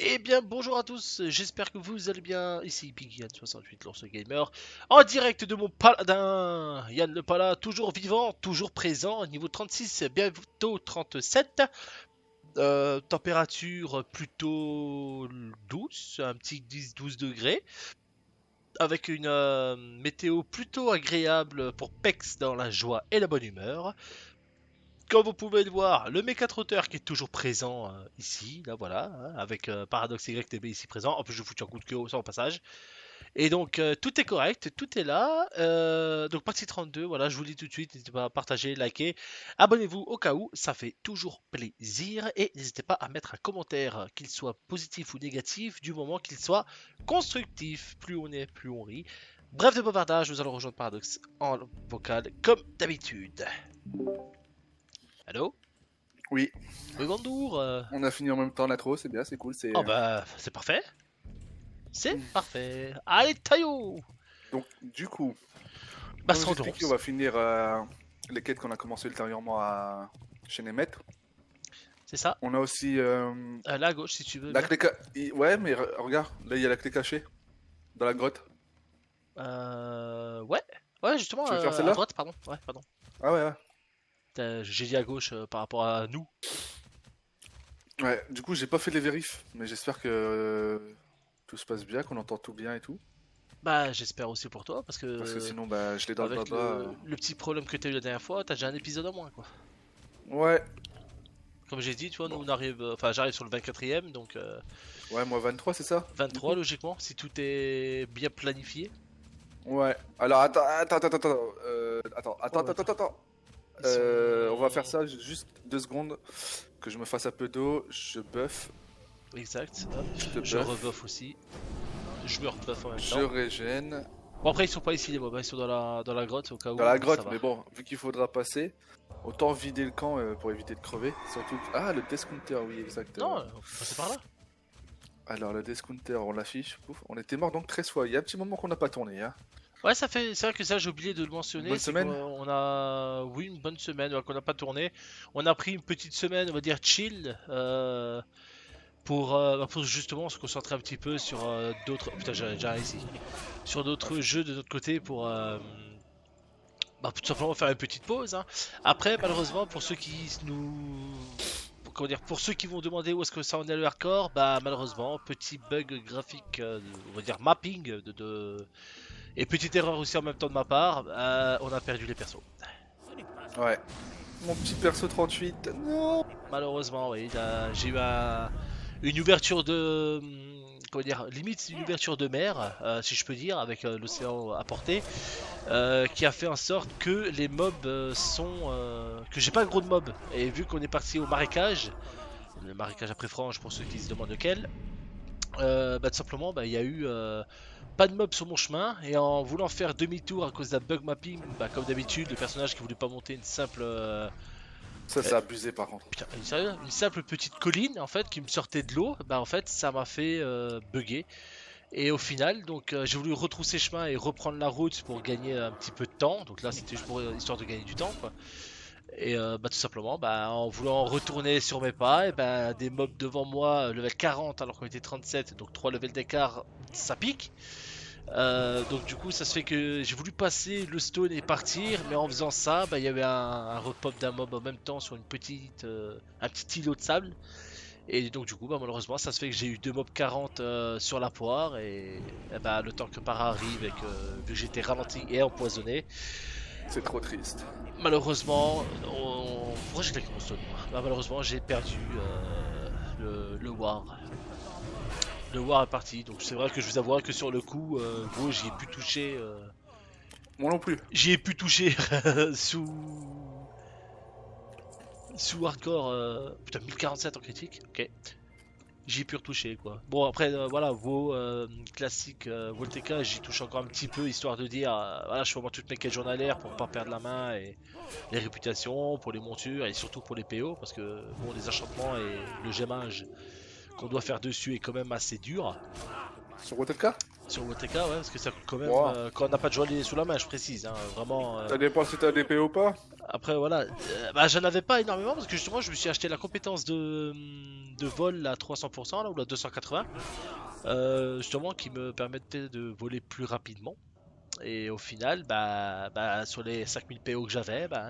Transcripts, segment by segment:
Eh bien, bonjour à tous, j'espère que vous allez bien. Ici Piggy68, l'ours gamer, en direct de mon paladin, Yann le Pala, toujours vivant, toujours présent, niveau 36, bientôt 37. Température plutôt douce, un petit 10-12 degrés, avec une météo plutôt agréable pour Pex dans la joie et la bonne humeur. Comme vous pouvez le voir, le méca trotteur qui est toujours présent ici, là voilà, hein, avec Paradox YTB ici présent. En plus, je fous un coup de queue au au passage. Et donc, tout est correct, tout est là. Donc, partie 32, voilà, je vous le dis tout de suite, n'hésitez pas à partager, liker, abonnez-vous au cas où, ça fait toujours plaisir. Et n'hésitez pas à mettre un commentaire, qu'il soit positif ou négatif, du moment qu'il soit constructif. Plus on est, plus on rit. Bref de bavardage, nous allons rejoindre Paradox en vocal, comme d'habitude. Allô? Oui, Oui, bonjour. on a fini en même temps l'intro, c'est bien, c'est cool. Oh bah, c'est parfait. C'est parfait. Allez, taillot. Donc, du coup, Bah, comme je sans vous expliqué, on danse. va finir les quêtes qu'on a commencé ultérieurement chez Nemeth. C'est ça. On a aussi Là à gauche, si tu veux la bien. clé Ouais, mais regarde, là il y a la clé cachée dans la grotte. Ouais. Ouais, justement, Tu veux faire à celle-là? droite, pardon. Ouais, pardon. Ah ouais, ouais. J'ai dit à gauche par rapport à nous. Ouais, du coup, j'ai pas fait les vérifs, mais j'espère que tout se passe bien, qu'on entend tout bien et tout. Bah, j'espère aussi pour toi, parce Parce que que sinon, bah, je l'ai dans le avec blabla. le petit problème que t'as eu la dernière fois, t'as déjà un épisode en moins, quoi. Ouais, Comme j'ai dit, tu vois, nous bon. on arrive, enfin j'arrive sur le 24e, donc Ouais, moi 23, c'est ça? Du 23 coup? logiquement, si tout est bien planifié. Ouais. Alors, attends. Oh, attends. Ils On va faire sont... ça juste 2 secondes. Que je me fasse un peu d'eau. Je buff. Exact, hop. Je te Je buff. rebuff aussi. Je me rebuff en même Je temps. régène. Bon, après, ils sont pas ici les mobs, hein, ils sont dans la grotte au cas Dans où, la donc ça grotte, va. mais bon, vu qu'il faudra passer, autant vider le camp pour éviter de crever. Surtout. Ah, le discounter, oui, Non, exactement. on peut passer par là. Alors, le discounter, on l'affiche. Pouf. On était mort donc 13 fois. Il y a un petit moment qu'on n'a pas tourné. Hein. Ouais, ça fait. C'est vrai que ça, j'ai oublié de le Une mentionner. bonne C'est semaine? qu'on a. Oui, une bonne semaine ouais, qu'on n'a pas tourné. On a pris une petite semaine, on va dire chill. Pour justement se concentrer un petit peu sur d'autres. Putain, j'arrive ici. Sur Ah, d'autres jeux de notre côté pour. Bah, tout simplement faire une petite pause, hein. Après, malheureusement, pour ceux qui nous. Comment dire, pour ceux qui vont demander où est-ce que ça en est le hardcore, bah malheureusement, petit bug graphique, on va dire mapping et petite erreur aussi en même temps de ma part, on a perdu les persos. ouais. Mon petit perso 38. Non! Malheureusement, oui, j'ai eu une ouverture de. Comment dire, limite une ouverture de mer, si je peux dire, avec l'océan à portée, qui a fait en sorte que les mobs que j'ai pas gros de mobs. Et vu qu'on est parti au marécage, le marécage après frange pour ceux qui se demandent lequel, bah, tout simplement, bah, il y a eu pas de mob sur mon chemin et en voulant faire demi-tour à cause d'un bug mapping, bah, comme d'habitude, le personnage qui voulait pas monter une simple, Ça, c'est abusé par contre. putain, sérieux, une simple petite colline en fait qui me sortait de l'eau, bah en fait ça m'a fait bugger. Et au final, donc j'ai voulu retrousser chemin et reprendre la route pour gagner un petit peu de temps. Donc là, c'était juste pour histoire de gagner du temps, quoi. Et bah, tout simplement, bah, en voulant retourner sur mes pas, et bah, des mobs devant moi, level 40 alors qu'on était 37, donc 3 levels d'écart, ça pique. Donc du coup, ça se fait que j'ai voulu passer le stone et partir, mais en faisant ça, bah, il y avait un repop d'un mob en même temps sur un petit îlot de sable. Et donc du coup, bah, malheureusement, ça se fait que j'ai eu 2 mobs 40 sur la poire et bah, le temps que Para arrive et que vu que j'étais ralenti et empoisonné, C'est trop triste. malheureusement, pourquoi j'ai claqué mon stone moi bah, malheureusement, j'ai perdu le war. Le war est parti, donc c'est vrai que je vous avouerai que sur le coup, gros, j'y ai pu toucher. Moi non plus. J'y ai pu toucher sous hardcore. Putain, 1047 en critique. Ok. J'y ai pu retoucher quoi. Bon après voilà vos classiques Volteca j'y touche encore un petit peu histoire de dire voilà je fais vraiment toutes mes quêtes journalières pour pas perdre la main et les réputations pour les montures et surtout pour les PO parce que bon les enchantements et le gémage qu'on doit faire dessus est quand même assez dur. Sur Waterka? Sur OTK, ouais, parce que ça coûte quand même. Wow. Quand on n'a pas de journée sous la main, je précise, hein, vraiment. Ça dépend si t'as des PO ou pas. Après, voilà. Bah, j'en avais pas énormément parce que justement, je me suis acheté la compétence de vol à 300% là, ou la 280. Justement, qui me permettait de voler plus rapidement. Et au final, bah, sur les 5000 PO que j'avais, bah,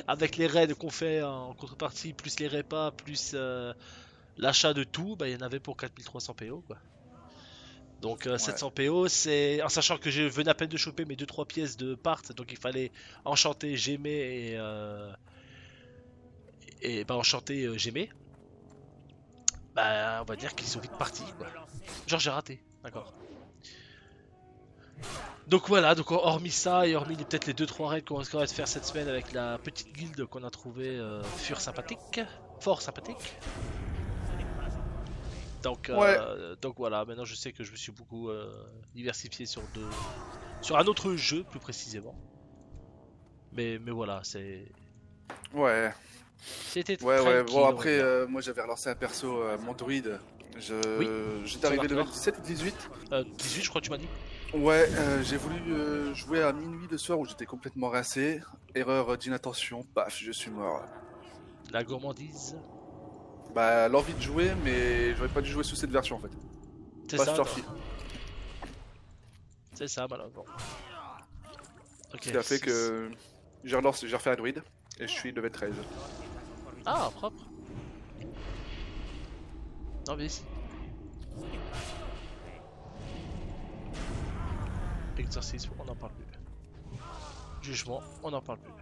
avec les raids qu'on fait en contrepartie, plus les repas, plus l'achat de tout, bah, il y en avait pour 4300 PO, quoi. Donc Ouais. 700 PO, c'est en sachant que je venais à peine de choper mes 2-3 pièces de part, donc il fallait enchanter, gémer et bah, enchanter, gémer. Bah, on va dire qu'ils sont vite partis, quoi. Genre j'ai raté, d'accord. Donc voilà, donc hormis ça et hormis peut-être les 2-3 raids qu'on risquerait de faire cette semaine avec la petite guilde qu'on a trouvé fort sympathique. Donc, Ouais. donc voilà, maintenant je sais que je me suis beaucoup diversifié sur un autre jeu plus précisément. Mais voilà, Ouais. c'était Ouais, tranquille. bon, on va après, dire. moi j'avais relancé un perso, mon druide. Oui, J'étais sur arrivé level Dark 17 ou 18. 18, je crois que tu m'as dit. Ouais, j'ai voulu jouer à minuit le soir où j'étais complètement rincé. Erreur d'inattention, paf, je suis mort. La gourmandise. Bah, l'envie de jouer, mais j'aurais pas dû jouer sous cette version en fait. C'est Pas ça, Starkey. c'est ça, malheureusement. Ok, Ce qui a fait 6. que j'ai refait un druide et je suis level 13. Ah, propre. Non, mais ici. Exorcisme, on n'en parle plus. Jugement, on n'en parle plus.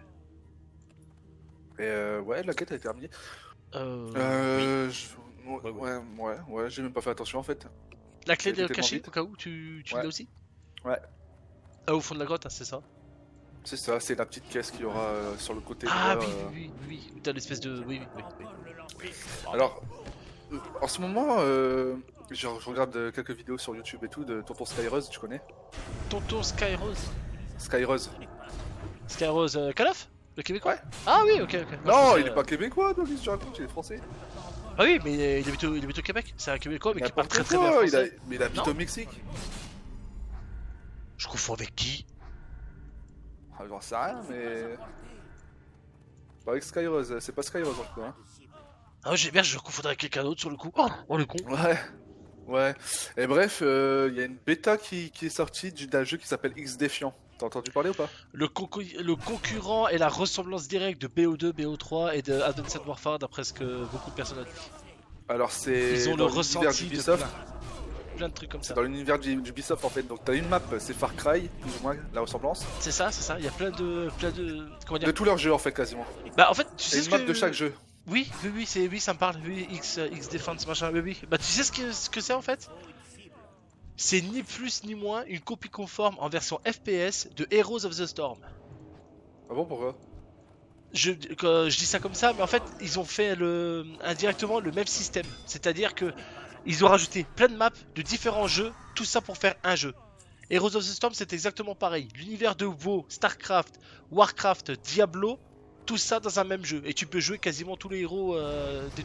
Et ouais, la quête a été terminée. Oui. Ouais, j'ai même pas fait attention en fait. La clé J'ai de tellement cachet, vite. au cas où, tu Ouais. l'as aussi? Ouais, Ah, au fond de la grotte, hein, c'est ça. c'est ça, c'est la petite caisse qu'il y aura sur le côté Ah droit. oui, t'as l'espèce de... Oui. Alors, en ce moment, je regarde quelques vidéos sur YouTube et tout de Tonton Skyrose, tu connais? Tonton Skyrose. Skyrose. Skyrose Call of? Le québécois? Ouais. Ah oui, ok. Moi, je Non, pensais, il est pas québécois, donc qu'est-ce que tu racontes, il est français. Ah oui, mais il habite au Québec. C'est un québécois, mais qui parle N'importe très bien quoi, français. mais il habite Non. au Mexique. Je confonds avec qui? Ah, j'en sais rien, mais. Pas avec Skyrose, c'est pas Skyrose en tout cas. Hein. Ah, j'ai bien, je confondrais avec quelqu'un d'autre sur le coup. Oh le con. Ouais. Et bref, il y a une bêta qui est sortie d'un jeu qui s'appelle X Défiant. T'as entendu parler ou pas? Le concurrent est la ressemblance directe de BO2, BO3 et de Advanced Warfare, d'après ce que beaucoup de personnes ont dit. Alors c'est Ils ont le dans l'univers ressenti de d'Ubisoft. plein de trucs comme C'est ça. dans l'univers d'Ubisoft en fait. Donc t'as une map, c'est Far Cry, plus ou moins la ressemblance. C'est ça. Il y a plein de, comment dire? De tous leurs jeux en fait quasiment. Bah en fait, tu Et sais une ce map que... de chaque jeu. Oui, ça me parle. Oui, X Defense machin. Oui. Bah tu sais ce que c'est en fait? C'est ni plus ni moins une copie conforme en version FPS de Heroes of the Storm. Ah bon, pourquoi? Je dis ça comme ça, mais en fait, ils ont fait indirectement le même système. C'est-à-dire que ils ont rajouté plein de maps de différents jeux, tout ça pour faire un jeu. Heroes of the Storm, c'est exactement pareil. L'univers de WoW, StarCraft, Warcraft, Diablo, tout ça dans un même jeu. Et tu peux jouer quasiment tous les héros de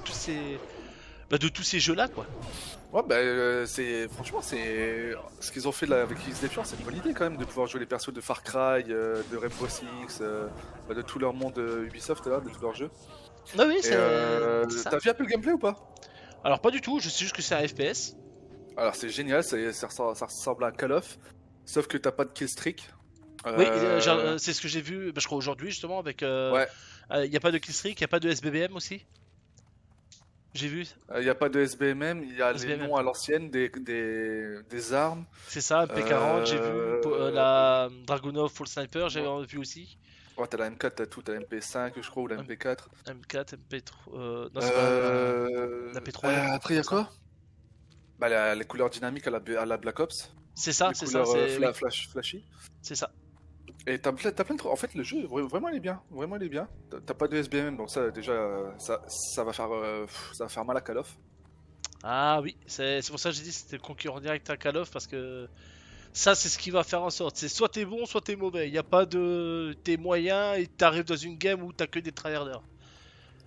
tous ces jeux-là, quoi. Ouais, bah, franchement, c'est ce qu'ils ont fait là avec X Defiant, c'est une bonne idée quand même de pouvoir jouer les persos de Far Cry, de Rainbow Six, de tout leur monde Ubisoft là, de tous leurs jeux. Ah oui, Et c'est ça. t'as vu un peu le gameplay ou pas? Alors, pas du tout, je sais juste que c'est un FPS. Alors c'est génial, ça ressemble à un Call of, sauf que t'as pas de killstreak. Oui, c'est ce que j'ai vu, je crois aujourd'hui justement, avec. Ouais, Il n'y a pas de killstreak, il n'y a pas de SBBM aussi. J'ai vu, il y a pas de SBMM, il y a les SBMM. noms à l'ancienne des armes. C'est ça, MP40, j'ai vu. La Dragunov Full Sniper, j'ai vu aussi. Ouais, t'as la M4, t'as tout, t'as la MP5 je crois ou la MP4. M4, MP3. Non, c'est pas la P3. Après, il y a quoi? Bah, les couleurs dynamiques à la Black Ops. C'est ça, Les c'est ça. couleurs Oui, flashy. c'est ça. Et t'as plein de trucs. En fait, le jeu, vraiment, il est bien. Vraiment, il est bien. T'as pas de SBM, donc ça, déjà, ça va faire mal à Call of. Ah oui, c'est pour ça que j'ai dit que c'était le concurrent direct à Call of parce que ça, c'est ce qui va faire en sorte. C'est soit t'es bon, soit t'es mauvais. Il n'y a pas de. T'es moyen et t'arrives dans une game où t'as que des tryharders.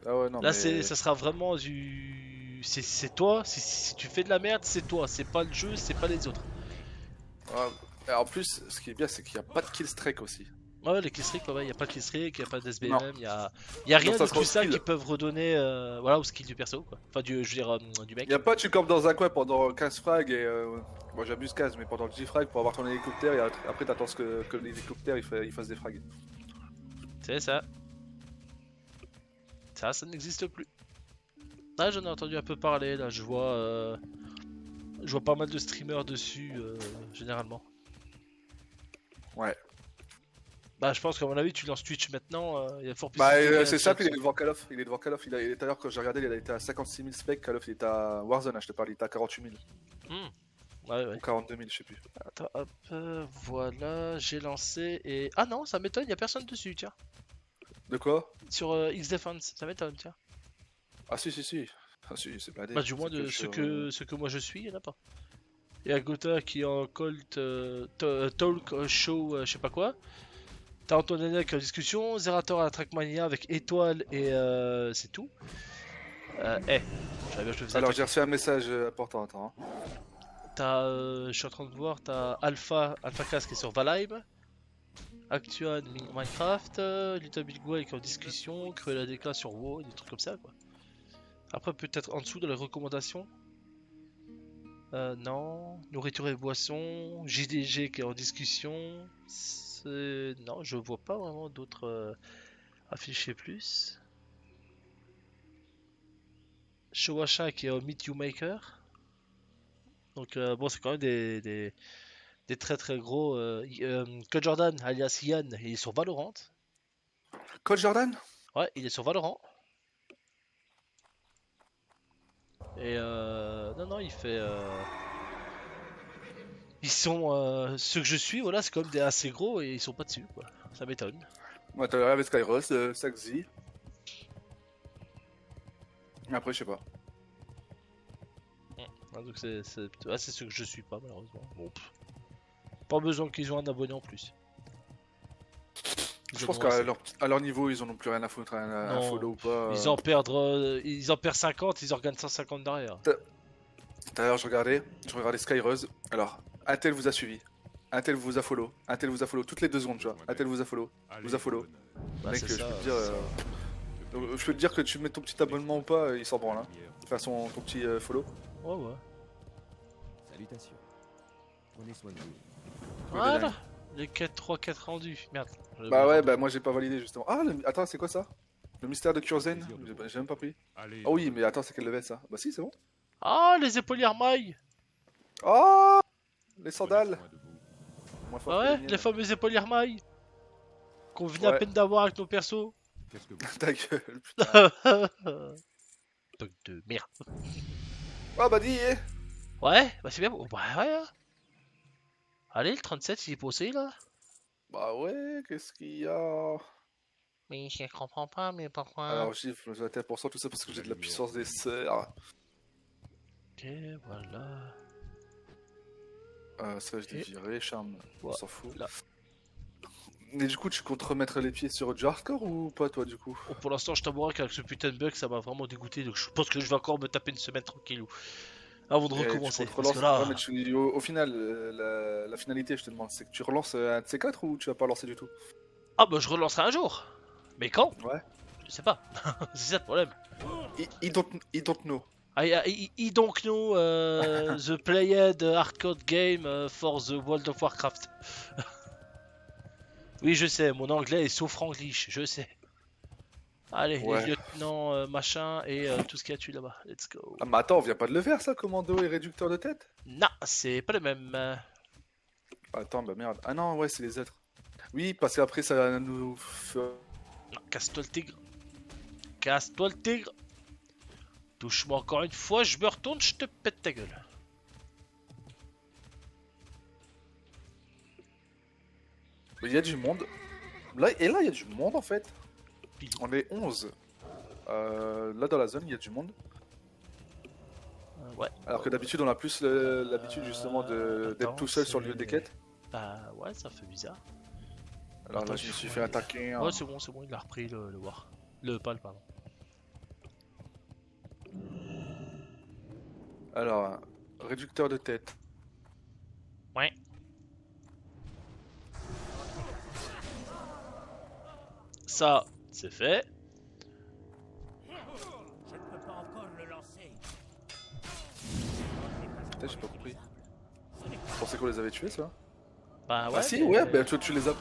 Ah ouais, non, Là, mais. ça sera vraiment du. C'est toi. Si tu fais de la merde, c'est toi. C'est pas le jeu, c'est pas les autres. Ouais. Et en plus, ce qui est bien, c'est qu'il n'y a pas de kill streak aussi. Ouais, les killstreaks, ouais, y a pas de killstreak, y a pas Non. d'SBM, y a rien Donc ça de sera au tout ça skill. qui peuvent redonner voilà, au skill du perso, quoi. Enfin, je veux dire, du Il mec. n'y a pas, tu campes dans un coin pendant 15 frags et. Bon, j'abuse 15, mais pendant 10 frags pour avoir ton hélicoptère et après t'attends que l'hélicoptère il fasse des frags. C'est ça. Ça n'existe plus. Ah, j'en ai entendu un peu parler, là, je vois pas mal de streamers dessus, généralement. Ouais. Bah, je pense qu'à mon avis, tu lances Twitch maintenant, il y a fort plus Bah, de c'est simple, il est devant Call of. Il est devant Call of. Il est tout à l'heure, quand j'ai regardé, il était à 56 000 specs. Call of, il était à Warzone, hein, je te parle, il était à 48 000. Ouais, ouais. Ou 42 000, je sais plus. Attends, hop, voilà, j'ai lancé et... Ah non, ça m'étonne, y a personne dessus, tiens. De quoi? Sur X-Defense, ça m'étonne, tiens. Ah, si, si, si. Ah, si, c'est pas Bah, du moins, de sur, ce que moi je suis, y'en a pas. Et Agota qui est en Colt Talk Show, je sais pas quoi. T'as Antonella qui est en discussion, Zerator à Trackmania avec Étoile et c'est tout. J'avais bien je te faisais Alors, attaquer. j'ai reçu un message important, attends. Hein. T'as, je suis en train de voir, t'as Alpha Cast qui est sur Valheim. Actuan Minecraft, Little Big Boy qui est en discussion, Cruella DK sur WoW, des trucs comme ça quoi. Après peut-être en dessous dans les recommandations. Non, nourriture et boissons, JDG qui est en discussion. Non, je vois pas vraiment d'autres affichés plus. Showasha qui est au Meet You Maker. Donc bon, c'est quand même des très très gros. Code Jordan alias Ian, il est sur Valorant. Code Jordan? Ouais, il est sur Valorant. Et non, non, il fait. Ils sont ceux que je suis, voilà, c'est quand même des assez gros et ils sont pas dessus, quoi. Ça m'étonne. Ouais, t'as avec Skyros, Saxy. Après, je sais pas. Ah, donc c'est ceux que je suis pas, malheureusement. Bon, pas besoin qu'ils ont un abonné en plus. Je pense qu'à leur niveau, ils en ont plus rien à foutre, un Non, follow ou pas. ils en perdent 50, ils en gagnent 150 derrière. Tout à l'heure, je regardais Skyros. Alors, un tel vous a suivi. Un tel vous a follow. Un tel vous a follow toutes les 2 secondes, tu vois. Un tel vous a follow. Vous a follow. Bah, Mec, c'est je ça, peux te dire. Je peux te dire que tu mets ton petit abonnement ou pas, il s'en branle. Hein. Enfin, ton petit follow. Ouais, ouais. Salutations. Prenez soin de vous. Voilà, les 4-3-4 rendus. Merde. Bah ouais, bah moi j'ai pas validé justement. Ah, attends, c'est quoi ça? Le mystère de Kurzen? J'ai même pas pris. Ah oui, mais attends, c'est quel level ça? Bah si, c'est bon. Ah, les épaulières mailles. Oh, les sandales. Moins fort Ah que ouais, miennes. les fameuses épaulières mailles. Qu'on vient à Ouais. peine d'avoir avec nos persos. Qu'est-ce que vous... Ta gueule, putain. Bug de merde. Oh bah dis, eh. Ouais, bah c'est bien. Oh, bah ouais. Hein. Allez, le 37, il est posé là. Bah ouais, qu'est-ce qu'il y a? Mais je comprends pas, mais pourquoi? Alors gifle, je vais à pour tout ça parce que j'ai de la puissance des sœurs. Ok, voilà. Ça je l'ai viré, charme, on Ouais, s'en fout. là. Mais du coup, tu comptes remettre les pieds sur du hardcore ou pas toi du coup? Oh, pour l'instant, je t'avouerai qu'avec ce putain de bug, ça m'a vraiment dégoûté. Donc je pense que je vais encore me taper une semaine tranquillou. Avant de Et recommencer. tu comptes Parce que relancer... là. Ouais, mais au final, la finalité, je te demande, c'est que tu relances un de ces quatre ou tu vas pas lancer du tout? Ah bah je relancerai un jour. Mais quand? Ouais. Je sais pas. C'est ça le problème. He don't know. I don't know the played hardcore game for the World of Warcraft. Oui, je sais, mon anglais est sauf franglish, je sais. Allez, Ouais. les lieutenants machin et tout ce qu'il y a dessus là-bas. Let's go. Ah mais attends, on vient pas de le faire ça, commando et réducteur de tête? Non, c'est pas le même. Attends, bah merde. Ah non, ouais, c'est les autres. Oui, parce qu'après ça va nous... Non, casse-toi le tigre. Casse-toi le tigre. Touche-moi encore une fois, je me retourne, je te pète ta gueule. Il y a du monde. Là, et là, il y a du monde en fait. Pilou. On est 11. Là, dans la zone, il y a du monde. Ouais. Alors que d'habitude, on a plus l'habitude justement d'être attends, tout seul sur le lieu c'est- des quêtes. Bah ouais, ça fait bizarre. Alors Attends, là, je me suis fait attaquer. Hein. Ouais, c'est bon, il a repris le war. Le pal, pardon. Alors, réducteur de tête. Ouais. Ça, c'est fait. Putain, j'ai pas compris. Je pensais qu'on les avait tués, ça. Bah ouais. Ah si, mais- ouais, bah tu les as...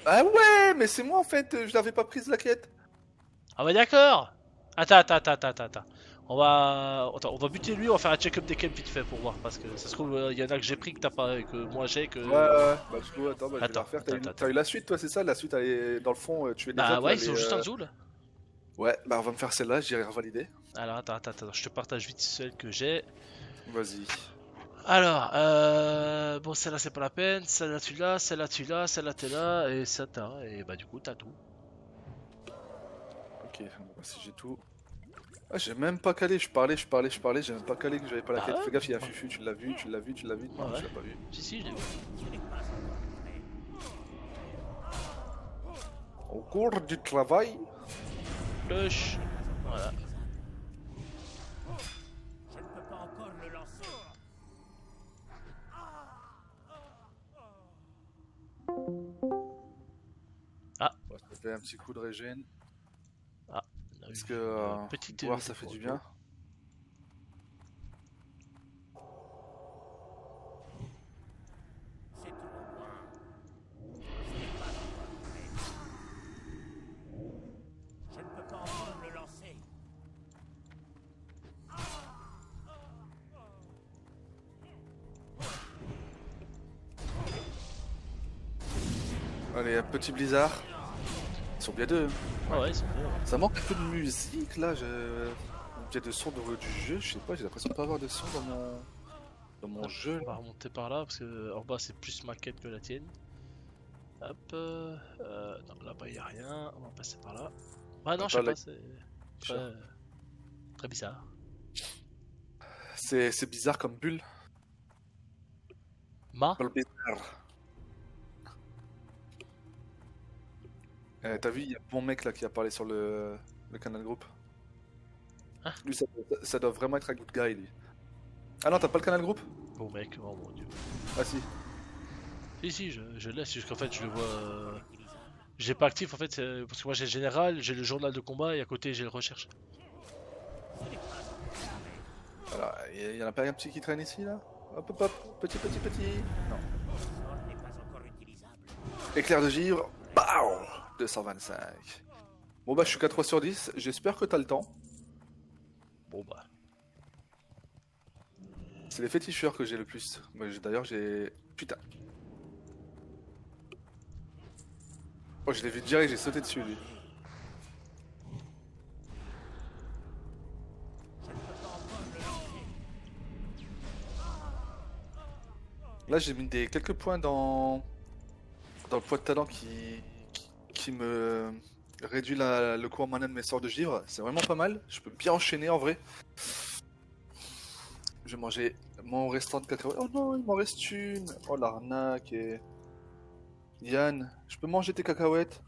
Ah ouais, mais c'est moi en fait, je l'avais pas prise la quête. Ah bah d'accord. Attends. Attends, on va buter lui, on va faire un check-up des camps vite fait pour voir. Parce que ça se trouve, il y en a que j'ai pris que t'as pas, que moi j'ai, que... Ouais, bah du coup, attends, bah, je vais Attends, la refaire. attends. T'as eu la suite, toi, c'est ça? La suite, elle est dans le fond, tu es les Bah autres, ouais, là, ils sont juste en dessous là. Ouais, bah on va me faire celle-là, j'irai revalider. Alors attends, je te partage vite celle que j'ai. Vas-y. Alors, bon celle-là c'est pas la peine, celle-là tu l'as, celle-là tu l'as, celle-là t'es là, et ça t'as, et bah du coup t'as tout. Ok, bon, bah, si j'ai tout. Ah, j'ai même pas calé, je parlais, j'ai même pas calé que j'avais pas la Ah quête. ouais Fais gaffe, il y a Fufu, tu l'as vu. Non, Ouais. tu l'as pas vu. Si, je l'ai vu. Au cours du travail. Flush. Voilà. Bon, ça fait un petit coup de régène. On a Parce eu que une petite boire ça fait du bien. Allez, un petit blizzard. Ils sont bien deux. Ah ouais, c'est bon. Ça manque un peu de musique là. Il y a de son du jeu, je sais pas, j'ai l'impression de pas avoir de son dans mon jeu. On va remonter par là parce que en bas c'est plus ma quête que la tienne. Hop, non là-bas y a rien, on va passer par là. Ah non, je sais Attends, pas, c'est très, très bizarre. C'est bizarre comme bulle. Bulle bizarre. T'as vu, il y a bon mec là qui a parlé sur le canal groupe. Hein? Lui, ça doit vraiment être un good guy lui. Ah non, t'as pas le canal groupe? Bon mec, oh mon dieu. Ah si. Si, je l'ai, c'est juste qu'en fait je le vois. J'ai pas actif en fait, parce que moi j'ai le général, j'ai le journal de combat et à côté j'ai le recherche. Voilà, il y en a pas un petit qui traîne ici là? Hop hop hop, petit. Non. Éclair de givre, BAM 225. Bon bah je suis qu'à 3 sur 10, j'espère que t'as le temps. Bon bah. C'est les féticheurs que j'ai le plus. D'ailleurs j'ai... Putain. Oh je l'ai vu direct, j'ai sauté dessus lui. Là j'ai mis quelques points dans le poids de talent qui me réduit le coût en mana de mes sorts de givre. C'est vraiment pas mal, je peux bien enchaîner en vrai. Je vais manger mon restant de cacahuètes. Oh non, il m'en reste une. Oh l'arnaque. Yann, je peux manger tes cacahuètes?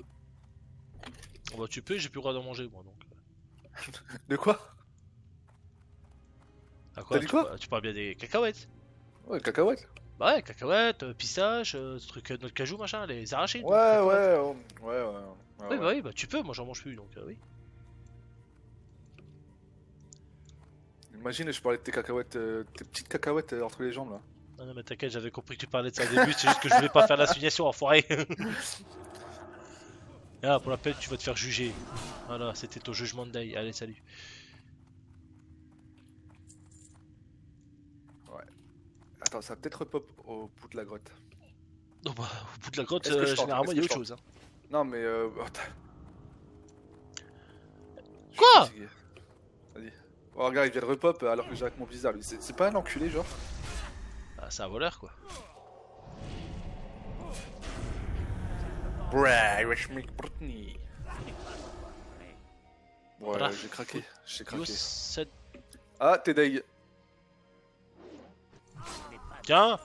Bon bah tu peux, j'ai plus le droit d'en manger moi donc. De quoi? À quoi, T'as dit quoi? Tu parles bien des cacahuètes? Ouais, cacahuètes. Bah ouais, cacahuètes, pistaches, truc notre cajou machin, les arachides. Ouais, cacahuètes. ouais. Oui, bah oui, bah tu peux, moi j'en mange plus donc oui. Imagine, je parlais de tes cacahuètes, tes petites cacahuètes entre les jambes là. Non mais t'inquiète, j'avais compris que tu parlais de ça au début, c'est juste que je voulais pas faire l'assignation, enfoiré. Ah, pour la peine, tu vas te faire juger. Voilà, c'était ton jugement de day. Allez, salut. Attends, ça va peut-être repop au bout de la grotte. Non, bah, au bout de la grotte, Est-ce que je tente? généralement, il y a Est-ce autre que je chose. Hein. Non mais Je suis Quoi? fatigué. Vas-y. Oh regarde, il vient de repop alors que j'ai avec mon blizzard lui. C'est pas un enculé genre? Ah, c'est un voleur, quoi. Britney. Ouais, Bref. j'ai craqué. J'ai Yo, craqué. 7... Ah, t'es deg. Tiens.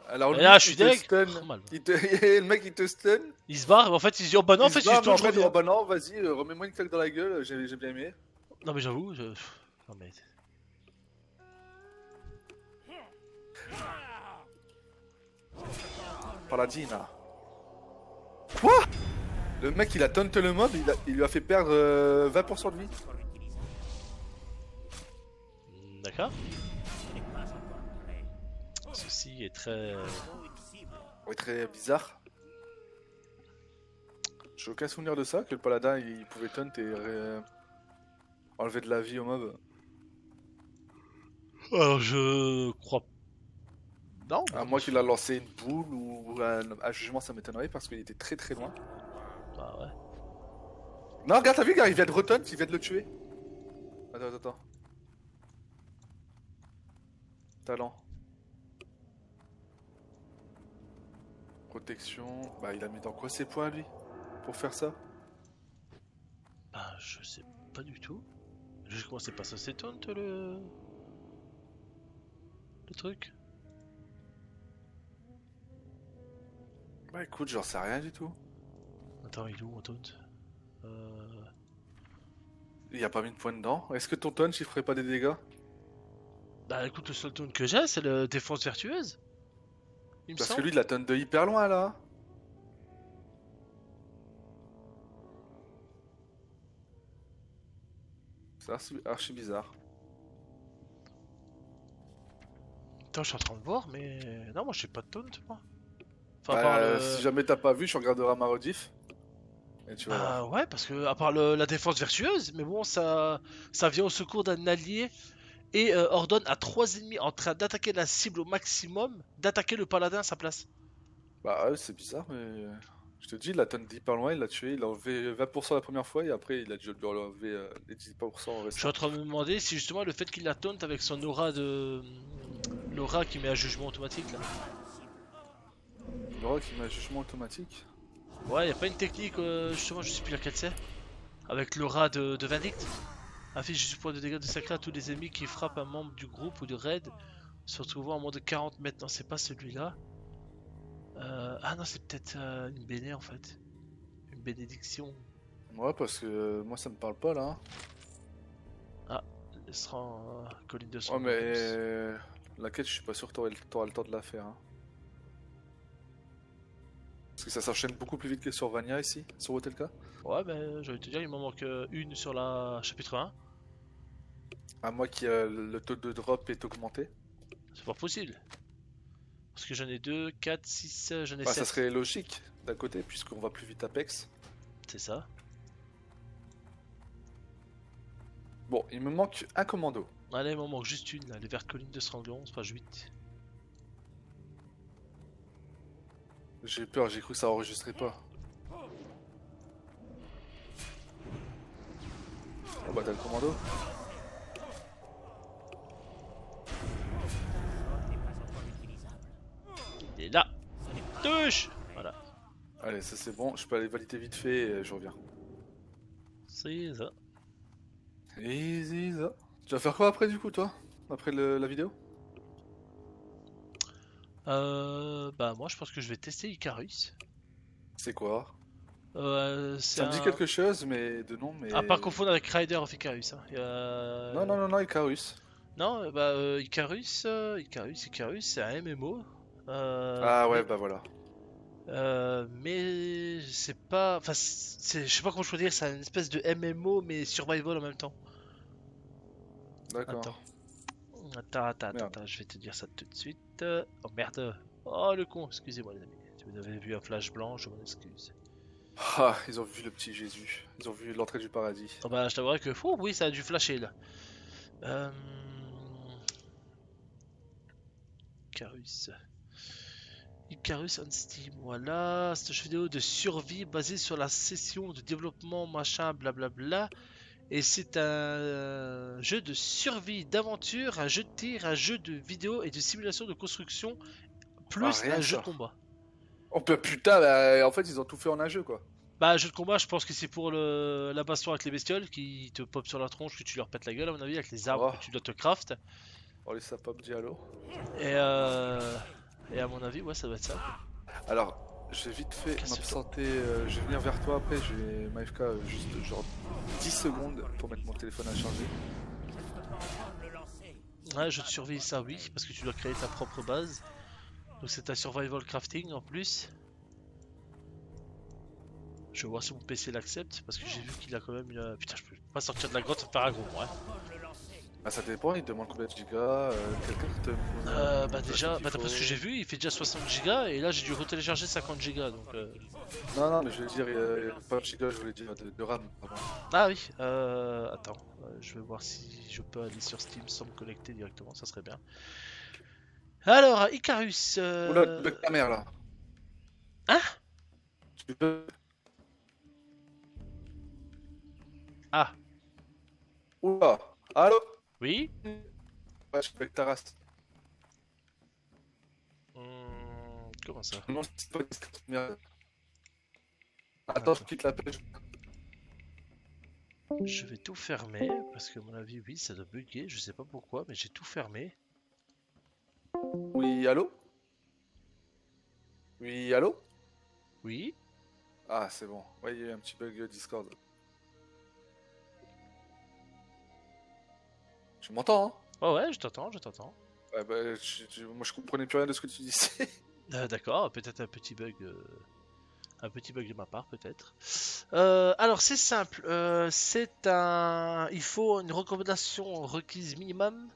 Alors Et lui, là, je suis il te deg. stun. Oh, mal. Le mec il te stun. Il se barre, mais en fait, il se dit, oh bah non, en Il fait, se barre, je mais en fait, reviens. oh bah non, vas-y, remets-moi une claque dans la gueule, j'ai bien aimé. Non, mais j'avoue, je... Non, mais... Paladina. Quoi? Le mec il a taunt le mob, il lui a fait perdre 20% de vie. D'accord. Ceci est très... Ouais, très bizarre. J'ai aucun souvenir de ça, que le paladin il pouvait taunt et enlever de la vie au mob. Alors je crois... Non. À moins qu'il a lancé une boule ou un jugement, ça m'étonnerait parce qu'il était très très loin. Bah ouais. Non, regarde, t'as vu, gars, il vient de retaunt, il vient de le tuer. Attends. Talent. Protection. Bah, il a mis dans quoi ses points, lui, pour faire ça? Bah je sais pas du tout. Je comment c'est pas ça, c'est taunt le truc. Bah, écoute, j'en sais rien du tout. Attends, il est où mon taunt? Il a pas mis de point dedans. Est-ce que ton taunt, il ferait pas des dégâts? Bah écoute, le seul taunt que j'ai, c'est le défense vertueuse. Il me Parce que semble. lui, il a taunt de hyper loin, là. C'est archi bizarre. Attends, je suis en train de voir, mais... Non, moi j'ai pas de taunt, moi. Enfin, à Bah, part le... si jamais t'as pas vu, je regarderas ma rediff. Et tu vas voir. Bah ouais, parce que à part la défense vertueuse, mais bon, ça vient au secours d'un allié et ordonne à 3 ennemis en train d'attaquer la cible au maximum d'attaquer le paladin à sa place. Bah ouais, c'est bizarre, mais je te dis, il a taunt d'hyper loin, il l'a tué, il a enlevé 20% la première fois et après il a dû lui enlever les 10% Je suis restants. en train de me demander si justement le fait qu'il la taunt avec son aura de... L'aura qui met un jugement automatique là. Laura qui met un jugement automatique. Ouais, y a pas une technique, justement, je sais plus laquelle c'est. Avec l'aura de Vindicte. Affiche 18 points de dégâts de sacré à tous les ennemis qui frappent un membre du groupe ou du raid. Se retrouvant à moins de 40 mètres. Non, c'est pas celui-là. Ah non, c'est peut-être une béné en fait. Une bénédiction. Ouais, parce que moi ça me parle pas là. Ah, elle sera en colline de Ouais, sang. mais la quête, je suis pas sûr que t'auras le temps de la faire. Hein. Parce que ça s'enchaîne beaucoup plus vite que sur Vania ici, sur Hotelka. Ouais, ben j'allais te dire, il m'en manque une sur la chapitre 1. À moi qui le taux de drop est augmenté. C'est pas possible. Parce que j'en ai 2, 4, 6, j'en ai Bah, 7. ça serait logique d'un côté, puisqu'on va plus vite Apex. C'est ça. Bon, il me manque un commando. Allez, il m'en manque juste une là, les vertes collines de Stranglon, c'est page 8. J'ai eu peur, j'ai cru que ça enregistrait pas. Oh bah t'as le commando. Il est là. Touche. Voilà. Allez, ça c'est bon, je peux aller valider vite fait et je reviens. C'est ça. Easy ça. Tu vas faire quoi après du coup toi? Après la vidéo? Bah moi je pense que je vais tester Icarus. C'est quoi? C'est Ça me dit quelque chose mais de nom mais... À pas confondre avec Rider of Icarus. Hein. Non, Icarus. Non, bah Icarus, c'est un MMO. Ah ouais, bah voilà. Mais c'est pas... Enfin, je sais pas comment je peux dire, c'est une espèce de MMO mais survival en même temps. D'accord. Attends, je vais te dire ça tout de suite. Oh merde. Oh le con, excusez-moi les amis. Si vous avez vu un flash blanc, je m'en excuse. Ah, ils ont vu le petit Jésus. Ils ont vu l'entrée du paradis. Oh bah je t'avouerai que... Ouh, oui, ça a dû flasher là. Icarus. Icarus on Steam, voilà. C'est un jeu vidéo de survie basé sur la session de développement, machin, blablabla. Et c'est un jeu de survie, d'aventure, un jeu de tir, un jeu de vidéo et de simulation de construction, plus rien un que jeu ça. de combat. Oh putain, bah, en fait ils ont tout fait en un jeu quoi. Bah, jeu de combat, je pense que c'est pour la baston avec les bestioles qui te pop sur la tronche, que tu leur pètes la gueule, à mon avis, avec les arbres Oh. que tu dois te craft. On laisse ça pop diallo. Et à mon avis, ouais, ça doit être ça. Alors, j'ai vite fait Casse-toi. m'absenter, je vais venir vers toi après, je vais m'AFK juste genre 10 secondes pour mettre mon téléphone à charger. Ouais, jeu de survie, ça oui, parce que tu dois créer ta propre base. Donc c'est un survival crafting en plus. Je vais voir si mon PC l'accepte parce que j'ai vu qu'il a quand même une. Putain, je peux pas sortir de la grotte sans faire un gros, ouais. Bah ça dépend, il te demande combien de gigas, quelqu'un qui te... Bah déjà, bah d'après ce que j'ai vu, il fait déjà 60 Go et là j'ai dû retélécharger 50 Go donc. Non, non, mais je veux dire, pas de gigas, je voulais dire de RAM, pardon. Ah oui, attends, je vais voir si je peux aller sur Steam sans me connecter directement, ça serait bien. Alors, Icarus. Oula, bug ta mère là. Hein? Tu peux... Ah, Oula, allô? oui? Ouais, je bug ta race. Comment ça? Non, c'est pas merde. Attends, je quitte la page. Je vais tout fermer parce que à mon avis, oui, ça doit bugger, je sais pas pourquoi, mais j'ai tout fermé. Oui, allô? Oui, allô? Oui? Ah, c'est bon. Ouais, il y a eu un petit bug Discord. Tu m'entends, hein? Oh ouais, je t'entends, je t'entends. Ouais, bah, moi je comprenais plus rien de ce que tu disais. D'accord, peut-être un petit bug. Un petit bug de ma part, peut-être. Alors, c'est simple. C'est un. Il faut une recommandation requise minimum.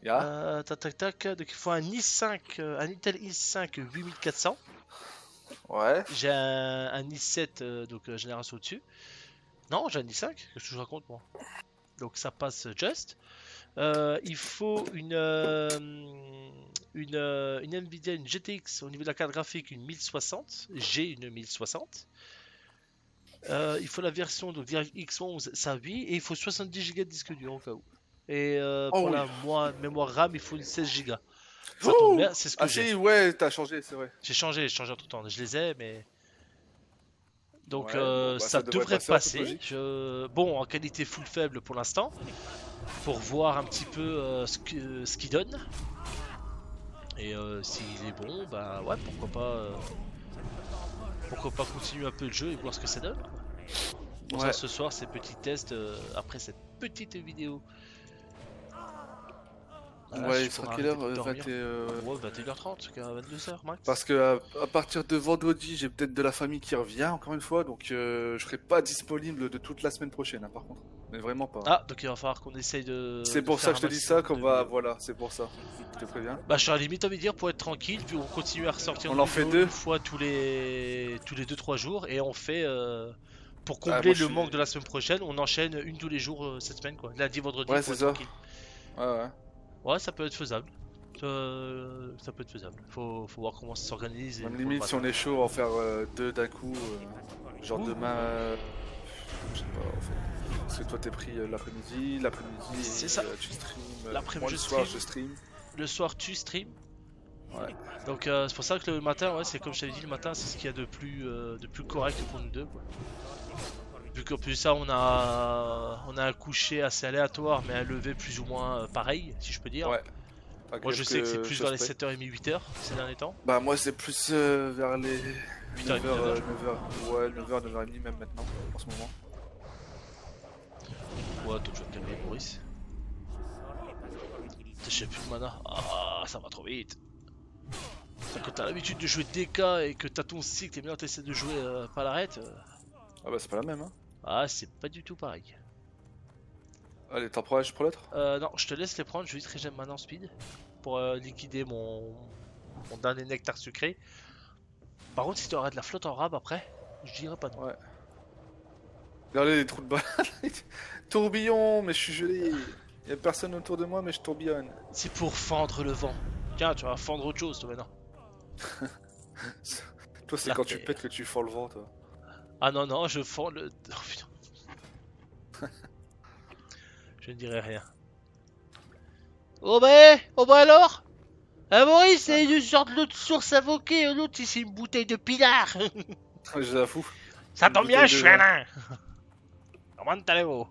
Ya? Tac tac tac. Donc, il faut un i5, un Intel i5 8400. Ouais. J'ai un i7, donc génération au-dessus. Non, j'ai un i5. Qu'est-ce que je raconte, moi? Donc, ça passe just. Il faut une Nvidia, une GTX au niveau de la carte graphique, une 1060. J'ai une 1060. Il faut la version donc DirectX 11, ça oui. Et il faut 70 Go de disque dur au cas où. Et Oh pour oui. la mémoire RAM, il faut une 16 Go. Ça Ouh. tombe bien, c'est ce que Ah j'ai. si, ouais, t'as changé, c'est vrai. J'ai changé entre temps. Je les ai, mais. Donc Ouais, bon, bah, ça devrait en toute passer. logique. Bon, en qualité full faible pour l'instant. Pour voir un petit peu ce qu'il donne. Et s'il est bon, bah ouais, pourquoi pas continuer un peu le jeu et voir ce que ça donne. Pour ça, Ouais. ce soir, ces petits tests après cette petite vidéo. Voilà, Ouais, si il je sera pourrais quelle heure? arrêter de dormir. 20 Ouais, 21h30 jusqu'à 22h max. Parce que à partir de vendredi, j'ai peut-être de la famille qui revient encore une fois, donc je serai pas disponible de toute la semaine prochaine, hein, par contre. Mais vraiment pas. Ah, donc il va falloir qu'on essaye de. C'est de pour faire ça que je un te dis ça, maximum qu'on de va. vidéos. Voilà, c'est pour ça. Je te préviens. Bah, je suis à la limite envie de dire pour être tranquille, vu qu'on continue à ressortir On une en fait vidéo deux. une fois tous les 2-3 jours et on fait pour Ah, combler moi, je le suis- manque de la semaine prochaine, on enchaîne une tous les jours cette semaine quoi. Lundi, vendredi, Ouais, pour c'est être ça. tranquille. Ouais, ouais. Ouais, ça peut être faisable. Ça peut être faisable. Faut voir comment ça s'organise. et Même pour le limite, si matin. on est chaud, en faire deux d'un coup. Genre Ouh. demain. Je sais pas, en fait. Parce que toi, t'es pris l'après-midi, C'est et, ça. Tu stream. L'après-midi, Moi, je le soir, stream. je stream. Le soir, tu stream. Ouais. Donc c'est pour ça que le matin, ouais, c'est comme je t'avais dit, le matin, c'est ce qu'il y a de plus correct pour nous deux. Quoi. Vu qu'en plus de ça, on a un coucher assez aléatoire, mais un lever plus ou moins pareil, si je peux dire. Ouais. Moi, je sais que c'est plus vers les suspect. 7h30, 8h ces derniers temps. Bah, moi, c'est plus vers les 8h30, 9h, 9h. 9h. Ouais, 9h, 9h30 même maintenant, en ce moment. Ouais, toi, tu vas te calmer, Maurice. J'ai plus de mana. Ah, ça va trop vite. Quand t'as l'habitude de jouer DK et que t'as ton cycle et maintenant t'essaies de jouer pas l'arrête, Ah bah, c'est pas la même, hein. ah, c'est pas du tout pareil. Allez, t'en prends un, je prends l'autre. Non, je te laisse les prendre, je vais vite régénérer maintenant speed pour liquider mon dernier nectar sucré. Par contre, si tu auras de la flotte en rab après, je dirais pas non. Ouais. Regardez les trous de balle. Tourbillon, mais je suis gelé. Y'a personne autour de moi, mais je tourbillonne. C'est pour fendre le vent. Tiens, tu vas fendre autre chose toi maintenant. Toi, c'est La quand tu terre. pètes que tu fends le vent, toi. Ah non, non, je fends le. Oh putain. Je ne dirai rien. Oh bah alors Maurice, c'est une sorte de l'autre source invoquée, l'autre c'est une bouteille de pinard. Je l'avoue. Ça Une tombe bien, bouteille je de suis un vin. nain. Comment allez-vous?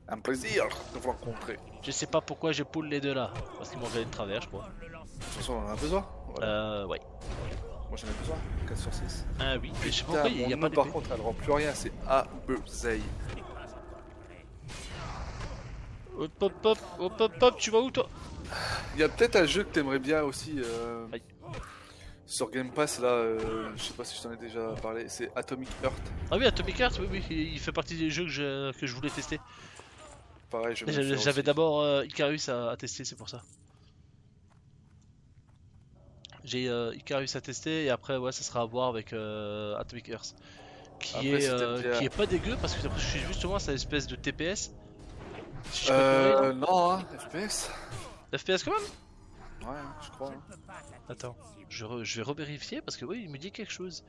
Un plaisir de vous rencontrer. Je sais pas pourquoi je poule les deux là. Parce qu'ils m'ont regardé de travers, je crois. De toute façon, on en a besoin. Voilà. Ouais. Moi, j'en ai besoin. 4 sur 6. Ah oui, mais je sais pas Putain, pourquoi il y a mon pas nom, par d'épée. contre, elle rend plus rien. C'est Abeuzei. Hop hop hop, hop hop hop, tu vas où toi? Il y a peut-être un jeu que t'aimerais bien aussi. Aïe. Sur Game Pass, là, je sais pas si je t'en ai déjà parlé, c'est Atomic Heart. Ah oui, Atomic Heart, oui, oui, il fait partie des jeux que je voulais tester. Pareil, je vais me le faire J'avais aussi. d'abord Icarus à tester, c'est pour ça. J'ai Icarus à tester et après, ouais, ça sera à voir avec Atomic Heart. Après, si t'aimes bien... Qui est pas dégueu parce que d'après ce que je suis justement, c'est une espèce de TPS. Si je dis pas de conneries, là. Non, hein, FPS. FPS quand même? Ouais, je crois. Hein. Attends, je vais revérifier parce que oui, il me dit quelque chose.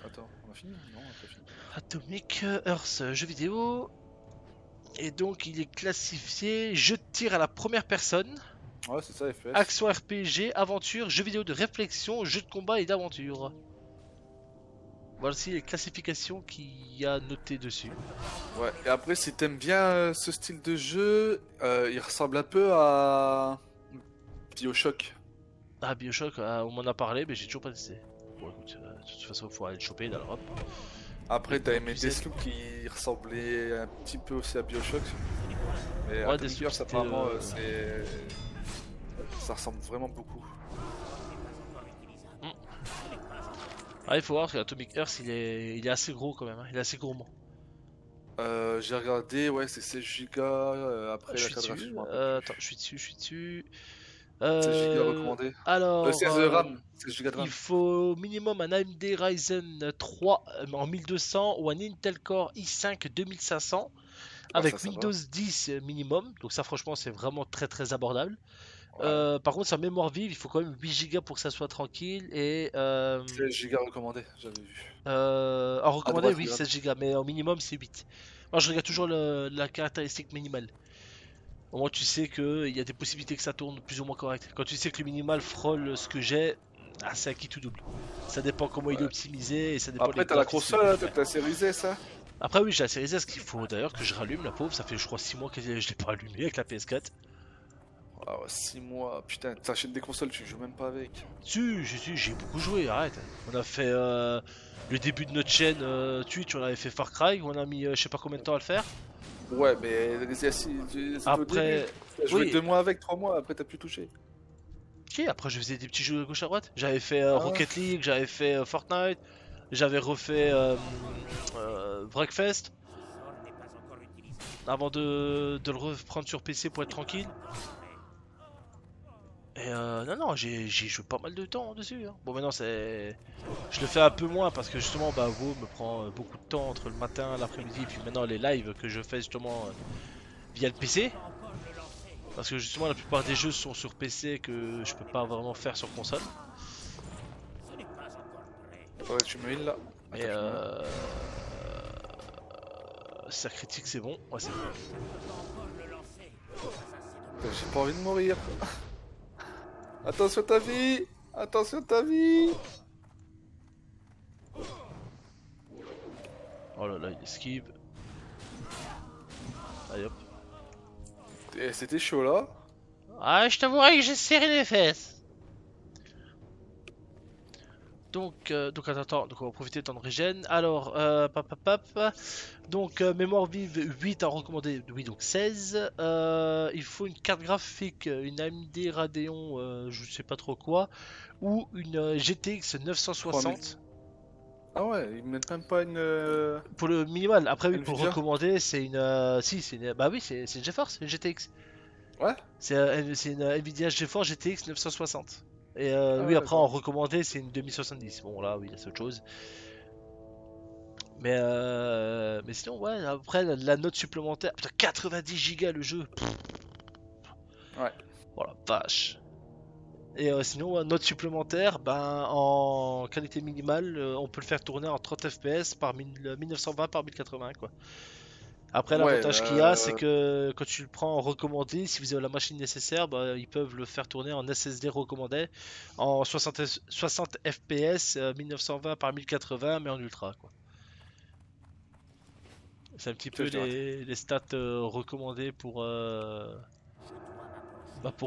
Attends, on a fini? Non, on a pas fini. Atomic Hearth, jeu vidéo. Et donc il est classifié jeu de tir à la première personne, Ouais, c'est ça, FPS. action RPG, aventure, jeu vidéo de réflexion, jeu de combat et d'aventure. Voici les classifications qu'il y a notées dessus. Ouais, et après, si t'aimes bien ce style de jeu, il ressemble un peu à BioShock. Ah, Bioshock, on m'en a parlé, mais j'ai toujours pas testé. Bon, écoute, de toute façon, faut aller le choper dans l'Europe. Après, t'as aimé Tu sais. Deathloop qui ressemblait un petit peu aussi à BioShock. Mais Ouais, Atomic Deathloop, Heart, c'était, apparemment, ça ressemble vraiment beaucoup. Ah, il faut voir que Atomic Hearth, il est assez gros quand même, hein. Il est assez gourmand. J'ai regardé, ouais, c'est 16 Go. Après Je la suis cadrage, dessus, je me rappelle plus. attends, je suis dessus. 16 Go recommandé. Alors, 16 de RAM, 16 Go de il RAM. faut minimum un AMD Ryzen 3 en 1200 ou un Intel Core i5 2500 Ah, avec ça Windows va. 10 minimum. Donc ça franchement c'est vraiment très très abordable. Ouais. Par contre sa mémoire vive il faut quand même 8 Go pour que ça soit tranquille et 16 Go recommandé, j'avais vu. en À recommandé droite, oui regarde. 16 Go mais au minimum c'est 8. Moi je regarde toujours la caractéristique minimale. Au moins tu sais qu'il y a des possibilités que ça tourne plus ou moins correct. Quand tu sais que le minimal frôle ce que j'ai, ah, c'est acquis tout double. Ça dépend comment il est Ouais. optimisé et ça dépend Après, des t'as la graphismes console, qu'il hein, peut t'as faire. la série Z, ça? Après oui j'ai la série S qu'il faut d'ailleurs que je rallume la pauvre, ça fait je crois 6 mois que je l'ai pas allumé avec la PS4. Ah ouais, 6 mois. Putain, t'achètes des consoles, tu joues même pas avec. Si, j'ai beaucoup joué, arrête. On a fait le début de notre chaîne Twitch, on avait fait Far Cry, on a mis je sais pas combien de temps à le faire. Ouais, mais c'était au début. Après, T'as joué oui, 2 mois avec, 3 mois, après t'as pu toucher. si, après je faisais des petits jeux à gauche à droite. J'avais fait Ah ouais. Rocket League, j'avais fait Fortnite, j'avais refait Breakfast avant de le reprendre sur PC pour être tranquille. Et non, j'ai joué pas mal de temps dessus, hein. Bon, maintenant je le fais un peu moins parce que justement, bah, WoW me prend beaucoup de temps entre le matin, l'après-midi, et puis maintenant les lives que je fais justement via le PC. Parce que justement, la plupart des jeux sont sur PC que je peux pas vraiment faire sur console. Ouais, tu me heal là. Mais Attends, je me meurs. si ça critique, c'est bon. Ouais, c'est bon. Putain, j'ai pas envie de mourir. Attention ta vie. Attention ta vie. Oh là là, il esquive. Allez hop. Et c'était chaud là. Ah, je t'avouerai que j'ai serré les fesses. Donc attends, donc on va profiter de temps de régène. Alors, donc mémoire vive 8 à recommander, oui donc 16. Il faut une carte graphique, une AMD Radeon, je sais pas trop quoi, ou une GTX 960 Ah ouais, ils mettent même pas une. pour le minimal. Après oui, pour le Nvidia. recommander, c'est une, si c'est une, bah oui c'est une GeForce, une GTX. Ouais. C'est une Nvidia GeForce GTX 960. Et Ah oui, ouais, après en d'accord. recommandé, c'est une 2070. Bon, là, oui, c'est autre chose. Mais sinon, ouais, après la note supplémentaire. Putain, 90 Go le jeu. Pff, Ouais. oh la vache. Et sinon, note supplémentaire, ben en qualité minimale, on peut le faire tourner en 30 FPS par 1920 par 1080, quoi. Après, Ouais. l'avantage qu'il y a, c'est que quand tu le prends en recommandé, si vous avez la machine nécessaire, bah, ils peuvent le faire tourner en SSD recommandé en 60 FPS 1920 par 1080, mais en ultra, quoi. C'est un petit peu Putain, je l'ai raté. les stats recommandées pour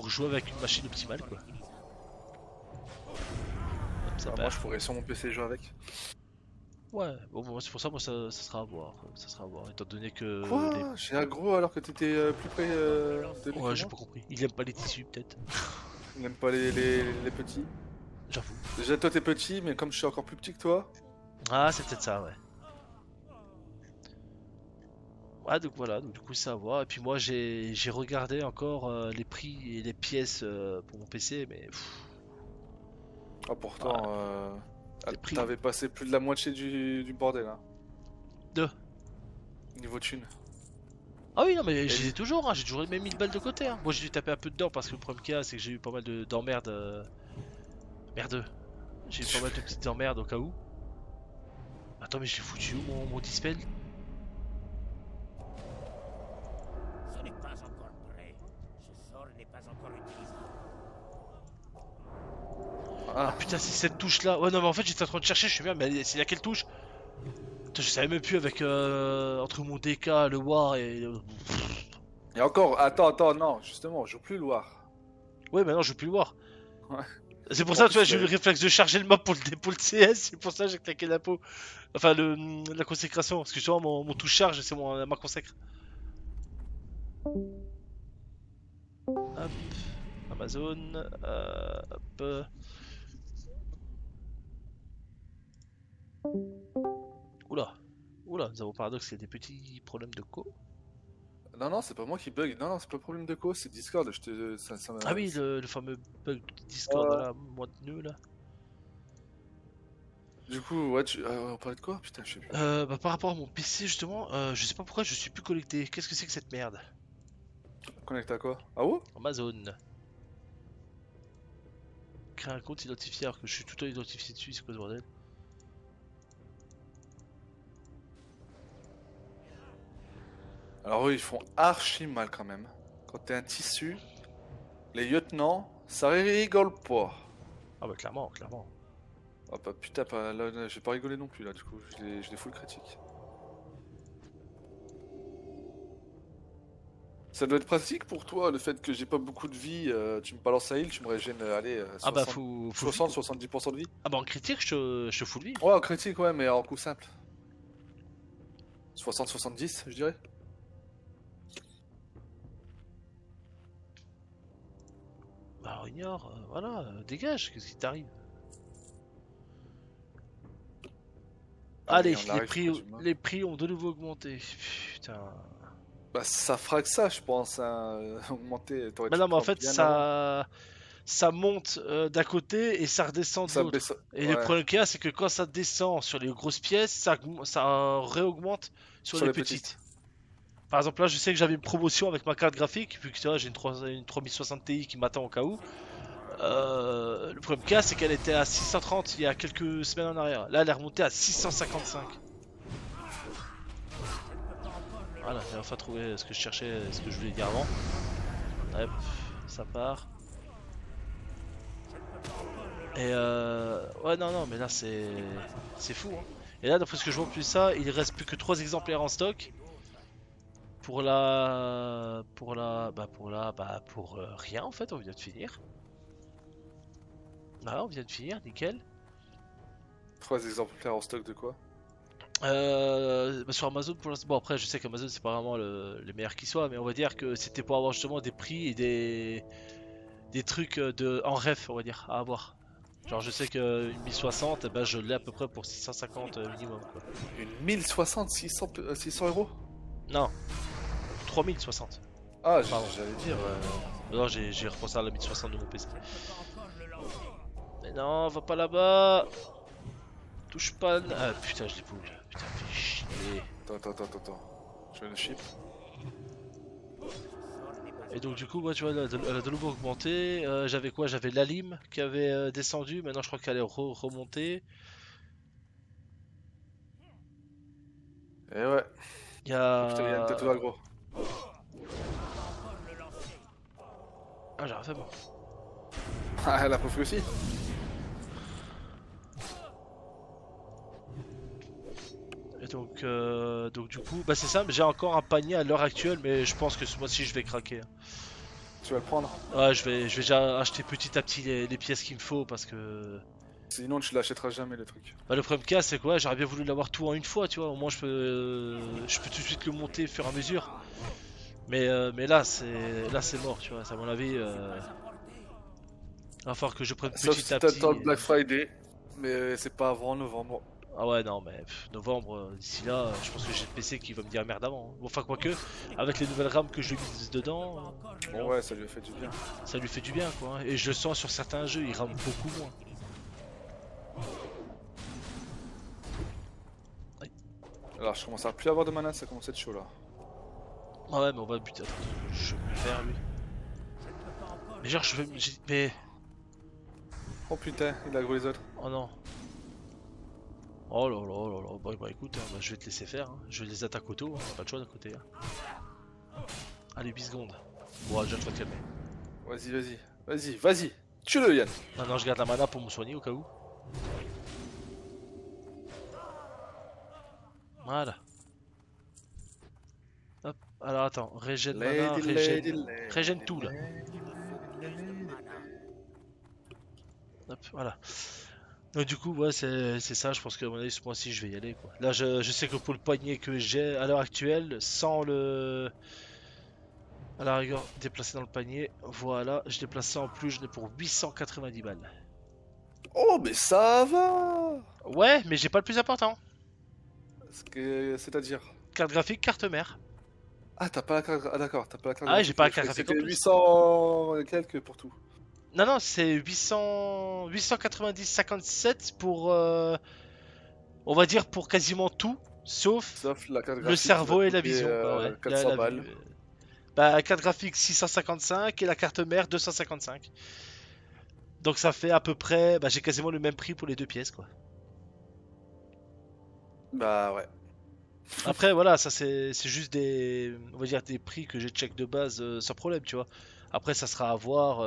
jouer avec une machine optimale, quoi. Hop, ça Bah, moi, perd. je pourrais sur mon PC jouer avec. Ouais, bon, moi, c'est pour ça, moi, ça sera à voir. Ça sera à voir, étant donné que Quoi? J'ai aggro alors que t'étais plus près de lui Ouais, que j'ai moi? pas compris. Il aime pas les tissus, peut-être. Il n'aime pas les petits. J'avoue. Déjà, toi, t'es petit, mais comme je suis encore plus petit que toi. Ah, c'est peut-être ça, ouais. Ouais, donc voilà, donc du coup ça va. Et puis moi j'ai regardé encore les prix et les pièces pour mon PC, mais pff, Ah, pourtant, les prix t'avais passé plus de la moitié du bordel, hein. de. Niveau thune. Ah oui, non, mais Et- j'ai toujours, hein, j'ai toujours mes 1000 balles de côté. Hein. Moi j'ai dû taper un peu dedans parce que le problème qu'il y a, c'est que j'ai eu pas mal d'emmerdes. Merde, j'ai eu pas mal de petites emmerdes au cas où. Attends, mais j'ai foutu où mon dispel? Ce n'est pas encore prêt. Ce sort n'est pas encore utilisé. Ah Ah, putain, c'est cette touche là. Ouais, non, mais en fait j'étais en train de chercher, je suis bien, mais c'est laquelle touche? Putain, je savais même plus avec entre mon DK, le War et. et encore, attends, non, justement, je joue plus Loire. Ouais, maintenant je veux plus le voir. Ouais. C'est pour En ça, plus, tu vois, j'ai eu ouais. le réflexe de charger le mob pour le CS, c'est pour ça que j'ai claqué la peau. Enfin, la consécration, parce que justement, mon touche charge, c'est ma consacre. Hop, Amazon, hop. Oula, oula, nous avons paradoxe, il y a des petits problèmes de co. Non, non, c'est pas moi qui bug. Non, non, c'est pas le problème de cause, c'est Discord. Ah oui, le fameux bug Discord, Ouais. là, moi de nœud, là. Du coup, ouais, on parlait de quoi? Putain, je sais plus. Bah, par rapport à mon PC, justement, je sais pas pourquoi je suis plus connecté. Qu'est-ce que c'est que cette merde? Connecte à quoi? Ah ouais? Amazon. Créer un compte identifié alors que je suis tout le temps identifié dessus, c'est quoi ce bordel? Alors eux, ils font archi mal quand même. Quand t'es un tissu, les lieutenants, ça rigole pas. Ah bah clairement, clairement. Ah bah putain, là, j'ai pas rigolé non plus là, du coup, je les full critique. Ça doit être pratique pour toi, le fait que j'ai pas beaucoup de vie, tu me balances à heal, tu me régènes, allez, Ah bah 60, faut 60-70% de vie. Ah bah en critique je te full vie. Ouais, en critique, ouais, mais en coup simple. 60-70, je dirais. Bah alors ignore, voilà, dégage, qu'est-ce qui t'arrive? Allez, Allez, on arrive, je crois, les prix ont de nouveau augmenté. Putain. Bah ça fera que ça, je pense, hein, augmenter, t'aurais Bah dû non le mais en prendre fait bien avant. ça monte d'un côté et ça redescend de Ça l'autre. baisse, Et le ouais, problème qu'il y a c'est que quand ça descend sur les grosses pièces, ça réaugmente sur sur les les petites. petites. Par exemple, là, je sais que j'avais une promotion avec ma carte graphique, vu que tu vois, j'ai une 3060 Ti qui m'attend au cas où. Le problème qu'il y a, c'est qu'elle était à 630 il y a quelques semaines en arrière. Là, elle est remontée à 655. Voilà, j'ai enfin trouvé ce que je cherchais, ce que je voulais dire avant. Hop, ça part. Et ouais, non, non, mais là, c'est fou. Hein. Et là, d'après ce que je vois plus ça, il reste plus que 3 exemplaires en stock. Pour rien en fait, on vient de finir. Ah, on vient de finir, nickel. 3 exemplaires en stock de quoi? Bah, sur Amazon pour l'instant. Bon, après, je sais qu'Amazon c'est pas vraiment le meilleur qui soit, mais on va dire que c'était pour avoir justement des prix et des trucs en ref, on va dire, à avoir. Genre, je sais que une 1060, bah, je l'ai à peu près pour 650 minimum quoi. Une 1060, 600 euros? Non, 3060. Ah, Pardon. j'allais dire. Non, j'ai repensé à la 1060 de mon PC. Mais non, va pas là-bas. Touche pas. Ah putain, je l'ai pull. Putain, fais chier. Attends. Je vais le chip. Et donc, du coup, moi, tu vois, elle a de nouveau augmenté. J'avais quoi? J'avais la lime qui avait descendu. Maintenant, je crois qu'elle est remontée. Et ouais. Il y Putain, il y a une tête a. gros. Ah, j'ai rien fait, moi. Ah, elle a pas fait aussi. Et donc du coup, bah c'est ça. J'ai encore un panier à l'heure actuelle, mais je pense que ce mois-ci, je vais craquer. Hein. Tu vas le prendre. Ouais, je vais déjà acheter petit à petit les pièces qu'il me faut parce que. Sinon, tu l'achèteras jamais le truc. Bah, le problème qu'il y a, c'est quoi? J'aurais bien voulu l'avoir tout en une fois, tu vois. Au moins, je peux tout de suite le monter au fur et à mesure. Mais là, c'est mort, tu vois. À mon avis, va falloir que je prenne Sauf petit si à petit. t'attends le Black Friday, mais c'est pas avant novembre. Ah ouais, non, mais novembre, d'ici là, je pense que j'ai le PC qui va me dire merde avant. Hein. Bon, enfin, quoique, avec les nouvelles rames que je mise dedans, Bon, ouais, ça lui a fait du bien. ça lui fait du bien, quoi. Hein. Et je le sens sur certains jeux, il rame beaucoup moins. Alors, je commence à plus avoir de mana, ça commence à être chaud là. Ah ouais, mais on va buter. Attends, je vais me faire lui. Mais genre, je vais. Mais. Oh putain, il a gros les autres. Oh non. Oh là là là là. Bah écoute, hein, bah, je vais te laisser faire. Hein. Je les attaque auto, hein. Pas de choix d'un côté. Hein. Allez, 8 secondes. Bon, déjà, tu vas te calmer. Vas-y, vas-y, vas-y, vas-y. Tue-le, Yann. Maintenant, je garde la mana pour me soigner au cas où. Voilà. Hop. Alors attends, régène mana, régène tout là. Hop, voilà. Donc du coup, ouais, c'est ça, je pense que à mon avis, ce mois-ci, je vais y aller, quoi. Là, je sais que pour le poignet que j'ai à l'heure actuelle, sans le... À la rigueur, déplacer dans le panier, voilà, je déplace ça en plus, je l'ai pour 890 balles. Oh, mais ça va. Ouais, mais j'ai pas le plus important. C'est-à-dire. Carte graphique, carte mère. Ah, t'as pas la carte. Ah, d'accord, t'as pas la carte. Ah, j'ai pas la Je carte croyais que graphique en C'était plus. 800 et quelques pour tout. Non, non, c'est 890,57 pour, on va dire pour quasiment tout, sauf Sauf la carte le graphique. cerveau qui va et la coûter, vision. Quoi, ouais. 400 La balles. vue, Bah, la carte graphique 655 et la carte mère 255. Donc ça fait à peu près, bah, j'ai quasiment le même prix pour les deux pièces, quoi. Bah ouais. Après, voilà, ça c'est juste des, on va dire des prix que j'ai check de base sans problème, tu vois. Après, ça sera à voir.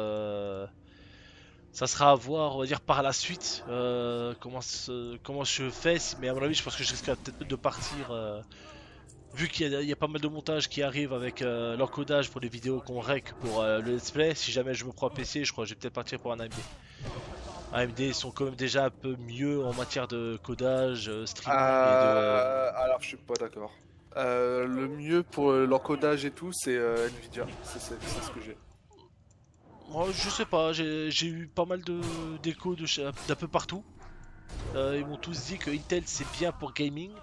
Ça sera à voir, on va dire, par la suite comment je fais. Mais à mon avis, je pense que je risquerai peut-être de partir. Vu qu'il y a pas mal de montages qui arrivent avec l'encodage pour les vidéos qu'on rec pour le let's play. Si jamais je me prends un PC, je crois que je vais peut-être partir pour un AMD. AMD ils sont quand même déjà un peu mieux en matière de codage, streaming Alors, je suis pas d'accord. Le mieux pour l'encodage et tout, c'est Nvidia. C'est ce que j'ai. Oh, je sais pas, j'ai eu pas mal d'échos d'un peu partout. Ils m'ont tous dit que Intel c'est bien pour gaming.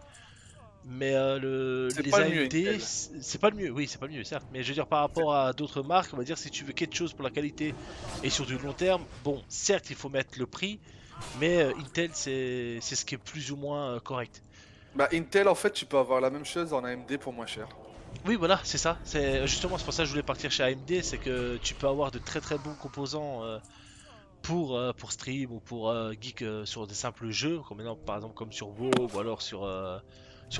Mais C'est les pas le mieux, AMD, Intel. c'est pas le mieux, oui, c'est pas le mieux, certes. Mais je veux dire, par rapport à d'autres marques, on va dire, si tu veux quelque chose pour la qualité et sur du long terme, bon, certes, il faut mettre le prix, mais Intel, c'est ce qui est plus ou moins correct. Bah, Intel, en fait, tu peux avoir la même chose en AMD pour moins cher. Oui, voilà, c'est ça. Justement, c'est pour ça que je voulais partir chez AMD, c'est que tu peux avoir de très très bons composants pour stream ou pour geek sur des simples jeux, comme maintenant, par exemple comme sur WoW ou alors sur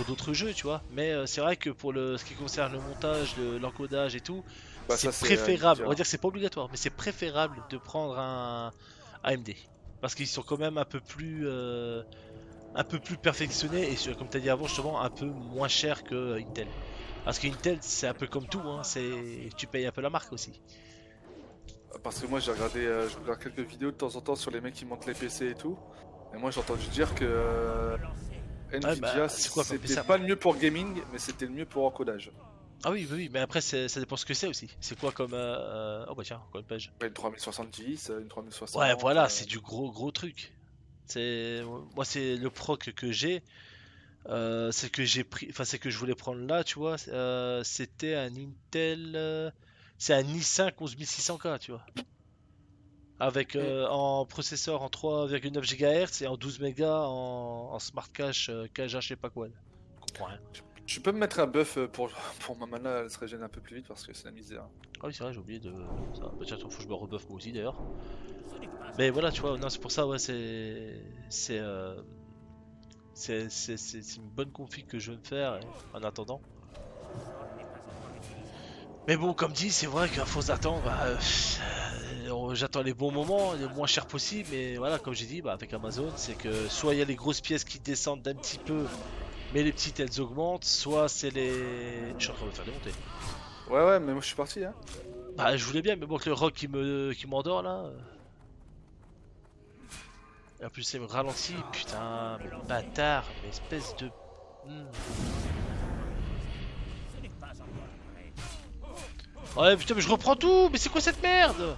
d'autres jeux, tu vois. Mais c'est vrai que pour ce qui concerne le montage, l'encodage et tout, Bah, c'est ça, c'est préférable. Nvidia. On va dire que c'est pas obligatoire, mais c'est préférable de prendre un AMD parce qu'ils sont quand même un peu plus perfectionnés et comme tu as dit avant justement un peu moins cher que Intel. Parce que Intel c'est un peu comme tout, hein, tu payes un peu la marque aussi. Parce que moi, j'ai regardé je regarde quelques vidéos de temps en temps sur les mecs qui montent les PC et tout. Et moi, j'ai entendu dire que Nvidia, bah, c'est quoi comme PC? c'était pas le mieux pour gaming, mais c'était le mieux pour encodage. Ah oui, oui, mais après ça dépend ce que c'est aussi. C'est quoi comme oh bah tiens, encore une page. Une 3070, une 3060. Ouais, voilà, c'est du gros truc. Moi c'est le proc que j'ai. C'est que j'ai pris, enfin c'est que je voulais prendre là, tu vois. C'était un Intel, c'est un i5 11600K, tu vois. Avec en processeur en 3,9 GHz et en 12 mégas en smart cache cache je sais pas quoi. Je comprends rien. Tu peux me mettre un buff pour ma mana, elle se régène un peu plus vite parce que c'est la misère. Ah oui c'est vrai j'ai oublié de ça. Bah tiens faut que je me rebuff moi aussi d'ailleurs. Mais voilà tu vois non c'est pour ça ouais c'est une bonne config que je vais me faire en attendant. Mais bon, comme dit, c'est vrai qu'à force d'attendre, j'attends les bons moments, le moins cher possible. Mais voilà, comme j'ai dit, bah, avec Amazon, c'est que soit il y a les grosses pièces qui descendent d'un petit peu, mais les petites elles augmentent, soit c'est les. Je suis en train de me faire démonter. Ouais, mais moi je suis parti, hein. Bah, je voulais bien, mais bon, que le rock qui m'endort là. Et en plus, c'est me ralentit, putain, mais bâtard, mais espèce de. Ce n'est pas encore prêt. Ouais, putain, mais je reprends tout, mais c'est quoi cette merde?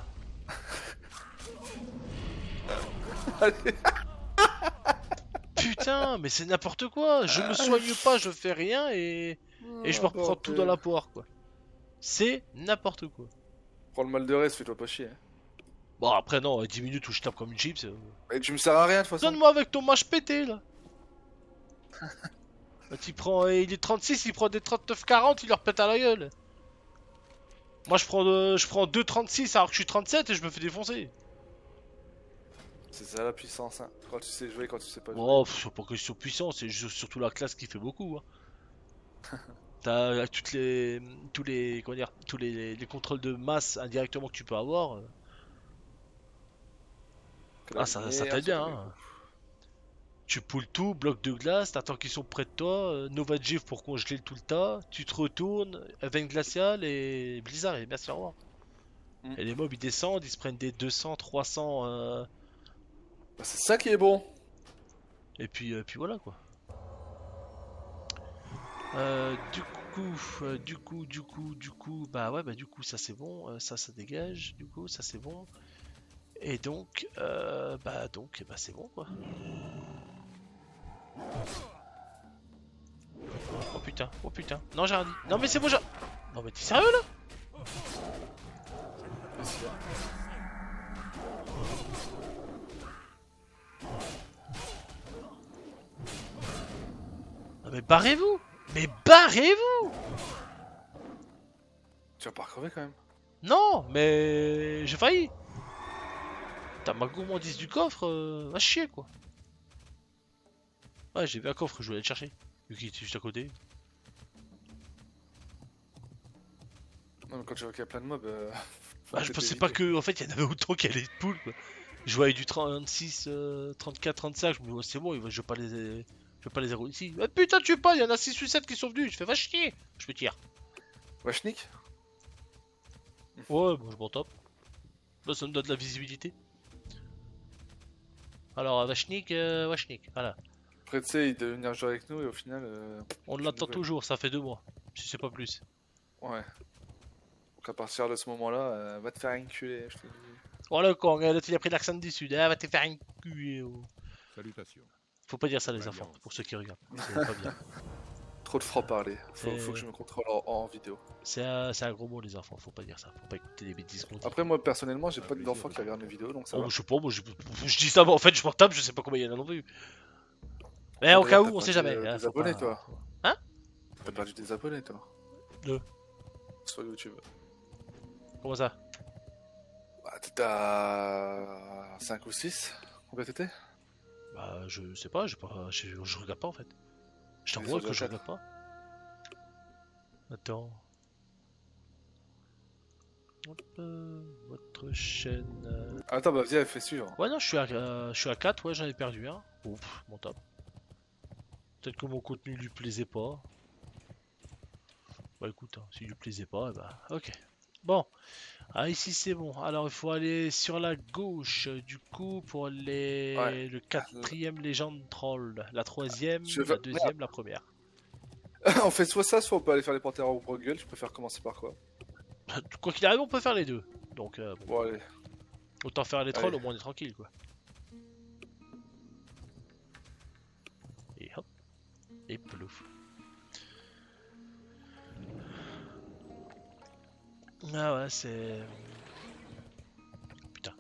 Putain, mais c'est n'importe quoi. Je me soigne pas, je fais rien et je me reprends tout dans la poire, quoi. C'est n'importe quoi. Prends le mal de reste, fais-toi pas chier. Hein. Bon, après, non, 10 minutes où je tape comme une chips. Et tu me sers à rien de toute façon. Donne-moi avec ton match pété, là. Bah, il est 36, il prend des 39-40, il leur pète à la gueule. Moi, je prends 2,36 alors que je suis 37 et je me fais défoncer. C'est ça la puissance, hein. Quand tu sais jouer, quand tu sais pas jouer. Oh, c'est pas question puissant, c'est surtout la classe qui fait beaucoup. Hein. T'as tous les contrôles de masse indirectement que tu peux avoir. Ah, ça t'aide bien. Hein. Tu poules tout, bloc de glace, t'attends qu'ils sont près de toi, Nova Gif pour congeler tout le tas, tu te retournes, veine glaciale et blizzard et merci au revoir. Et les mobs ils descendent, ils se prennent des 200, 300 Bah, c'est ça qui est bon. et puis voilà quoi. Du coup, bah ouais, bah du coup ça c'est bon, ça dégage, du coup ça c'est bon. Et donc, bah c'est bon quoi. Oh putain, non j'ai rien dit. Non mais c'est bon, non mais t'es sérieux là? Non mais barrez-vous! Mais barrez-vous! Tu vas pas crever quand même. Non, mais j'ai failli. T'as ma gourmandise du coffre, va chier quoi. Ouais, j'ai vu un coffre, je voulais le chercher. Vu qu'il était juste à côté. Non, mais quand tu vois qu'il y a plein de mobs. Bah, je pensais pas que, en fait, il y en avait autant qu'il y avait de poules quoi. Je voyais du 36, 34, 35, je me dis, oh, c'est bon, je vais pas les zéro ici. Ah, putain, tu pas, il y en a 6 ou 7 qui sont venus, je fais va chier. Je me tire. Washnik. Ouais, bon, je m'en tape. Là, ça me donne de la visibilité. Alors, Vachnik, voilà. Après, tu sais, il devait venir jouer avec nous et au final. On l'attend toujours, ça fait 2 mois. Si c'est pas plus. Ouais. Donc à partir de ce moment-là, va te faire enculer, je te dis. Oh le con, l'autre il a pris l'accent du sud, ah, va te faire enculer. Oh. Salutations. Faut pas dire ça les enfants, pour ceux qui regardent. C'est pas bien. Trop de franc-parler. Faut que je me contrôle en vidéo. C'est un gros mot les enfants, faut pas dire ça. Faut pas écouter les bêtises qu'on dit. Après, moi personnellement, j'ai pas d'enfants qui regardent mes vidéos donc ça Oh, va. je sais pas, moi je dis ça, mais en fait je m'en tape, je sais pas combien il y en a non plus. Mais au cas où, on sait jamais. Des Faut abonnés, pas- toi. Hein? T'as perdu des abonnés, toi. Deux. Sur YouTube. Comment ça? Bah, t'étais à 5 ou 6. Combien t'étais? Bah je sais pas, je regarde pas en fait. Je Les t'envoie autres que je regardes. regarde pas. Attends. Hop, votre chaîne. Attends, bah, viens, fais suivre. Ouais, non, je suis à 4, ouais, j'en ai perdu un. Ouf, mon top. Peut-être que mon contenu lui plaisait pas. Bah écoute, hein, s'il lui plaisait pas, bah ok. Bon, ah, ici c'est bon. Alors il faut aller sur la gauche, du coup, pour Ouais. le quatrième légende troll. La troisième, Je la veux- deuxième, la première. On fait soit ça, soit on peut aller faire les panthères au gueule. Je préfère commencer par quoi? Quoi qu'il arrive, on peut faire les deux. Donc, bon, Bon, allez. autant faire les trolls, Allez. au moins on est tranquille quoi. Et hop, et plouf. Ah ouais, c'est. Putain,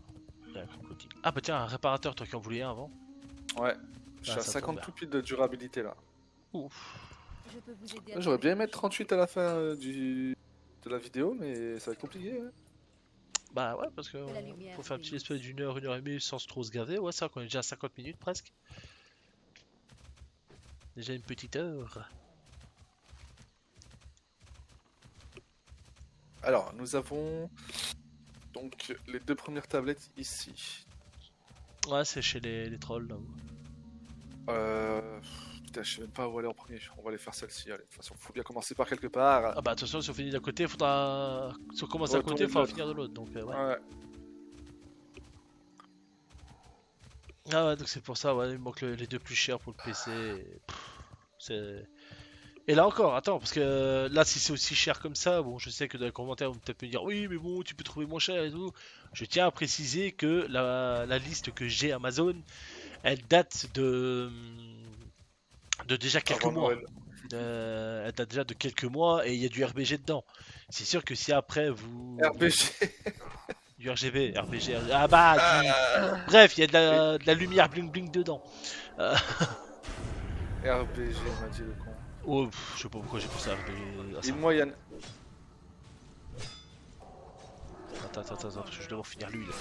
il y a un crocodile. Ah bah tiens, un réparateur, toi qui en voulais un avant. Ouais. Je suis à ça 50 tombe tout pile de durabilité là. Ouf. Je peux vous aider à J'aurais bien trouver mettre 38 à la fin de la vidéo, mais ça va être compliqué. Hein. Bah ouais, parce que la lumière faut faire un petit brille. espèce d'une heure et demie sans trop se gaver. Ouais, c'est vrai qu'on est déjà à 50 minutes presque. Déjà une petite heure. Alors, nous avons donc les deux premières tablettes ici. Ouais, c'est chez les trolls là-haut. Putain, je sais même pas où aller en premier. On va aller faire celle-ci. Allez, de toute façon, faut bien commencer par quelque part. Ah bah attention, si on finit d'un côté, faudra. Si on commence d'un Retourner côté, de faudra l'autre. finir de l'autre. Donc ouais. Ouais. Ah ouais, donc c'est pour ça, ouais, il manque les deux plus chers pour le PC. Pff, c'est. Et là encore, attends, parce que là, si c'est aussi cher comme ça, bon, je sais que dans les commentaires, vous peut-être me dire, oui, mais bon, tu peux trouver moins cher et tout. Je tiens à préciser que la liste que j'ai Amazon, elle date de déjà quelques Avant mois. Noël. Elle date déjà de quelques mois et il y a du RBG dedans. C'est sûr que si après vous. RPG. Du RGB, RPG. Ah bah, bref, il y a de la lumière bling bling dedans. Euh, RPG, m'a dit le con. Oh, pff, je sais pas pourquoi j'ai pensé à RBG. à ça. Dis-moi, Yann. Attends, parce que je dois finir lui là.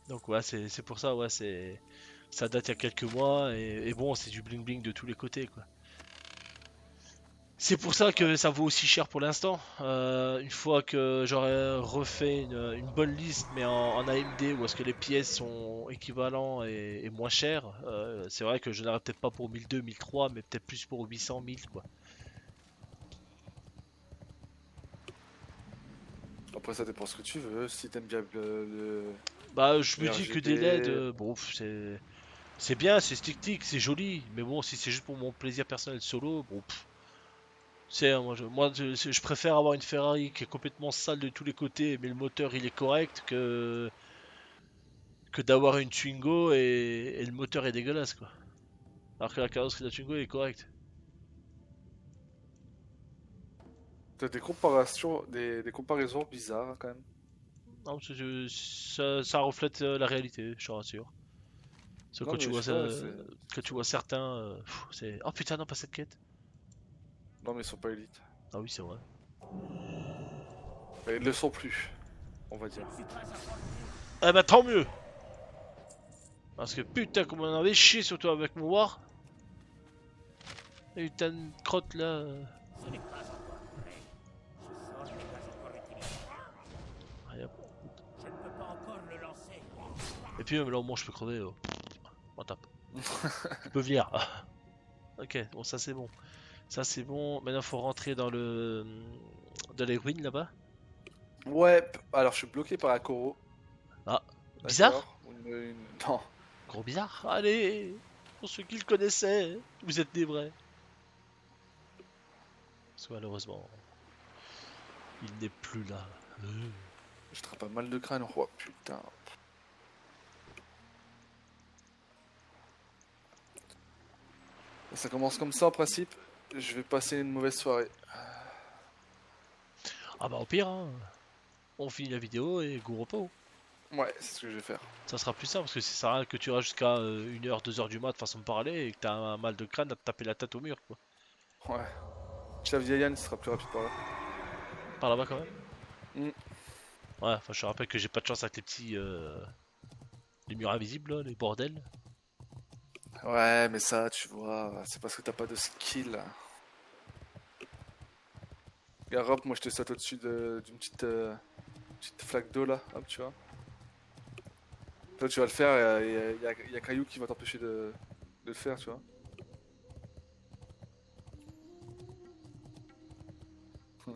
Donc ouais, c'est pour ça, ouais, ça date il y a quelques mois et bon, c'est du bling bling de tous les côtés quoi. C'est pour ça que ça vaut aussi cher pour l'instant. Une fois que j'aurai refait une bonne liste, mais en AMD, où est-ce que les pièces sont équivalents et moins chères, c'est vrai que je n'aurai peut-être pas pour 1200, 1003, mais peut-être plus pour 800, 1000 quoi. Après, ça dépend ce que tu veux. Si t'aimes bien Bah, je me le dis que RGB. des LED, bon, c'est bien, c'est stick, c'est joli, mais bon, si c'est juste pour mon plaisir personnel solo, bon, c'est je préfère avoir une Ferrari qui est complètement sale de tous les côtés, mais le moteur il est correct que d'avoir une Twingo et le moteur est dégueulasse quoi. Alors que la carrosserie de la Twingo est correcte. T'as des comparaisons, des comparaisons bizarres quand même. Non, ça reflète la réalité, je te rassure. Parce que Non, quand tu mais vois je ça, sais pas, c'est. quand tu vois certains, c'est oh putain non pas cette quête. Non, mais ils sont pas élites. Ah oui c'est vrai. Ils le sont plus, on va dire. Eh bah tant mieux. Parce que putain comme on en avait chié surtout avec mon war. Et t'as une crotte là. Ce n'est pas encore prêt. Ce sort n'est pas encore utilisé. Rien. Je ne peux pas encore le lancer. Et puis même là au moins je peux crever. On tape. Je peux venir. Ok, bon ça c'est bon. Ça c'est bon. Maintenant faut rentrer dans le dans les ruines là-bas. Ouais, alors je suis bloqué par la Coro. Ah, bizarre. D'accord. Non. Gros bizarre. Allez, pour ceux qui le connaissaient, vous êtes des vrais. Parce que malheureusement, il n'est plus là. Je trappe pas mal de crâne. Oh putain. Ça commence comme ça en principe. Je vais passer une mauvaise soirée. Ah bah au pire, hein, on finit la vidéo et go repos. Ouais, c'est ce que je vais faire. Ça sera plus simple parce que c'est ça que tu restes jusqu'à 1h, 2h du mat façon de parler et que t'as un mal de crâne à te taper la tête au mur quoi. Ouais. Chef Yann, ce sera plus rapide par là. Par là-bas quand même. Mm. Ouais, enfin je te rappelle que j'ai pas de chance avec les petits les murs invisibles là, les bordels. Ouais, mais ça, tu vois, c'est parce que t'as pas de skill. Regarde, hop, moi je te saute au-dessus d'une petite flaque d'eau là, hop, tu vois. Toi, tu vas le faire, et y a Caillou qui va t'empêcher de le faire, tu vois.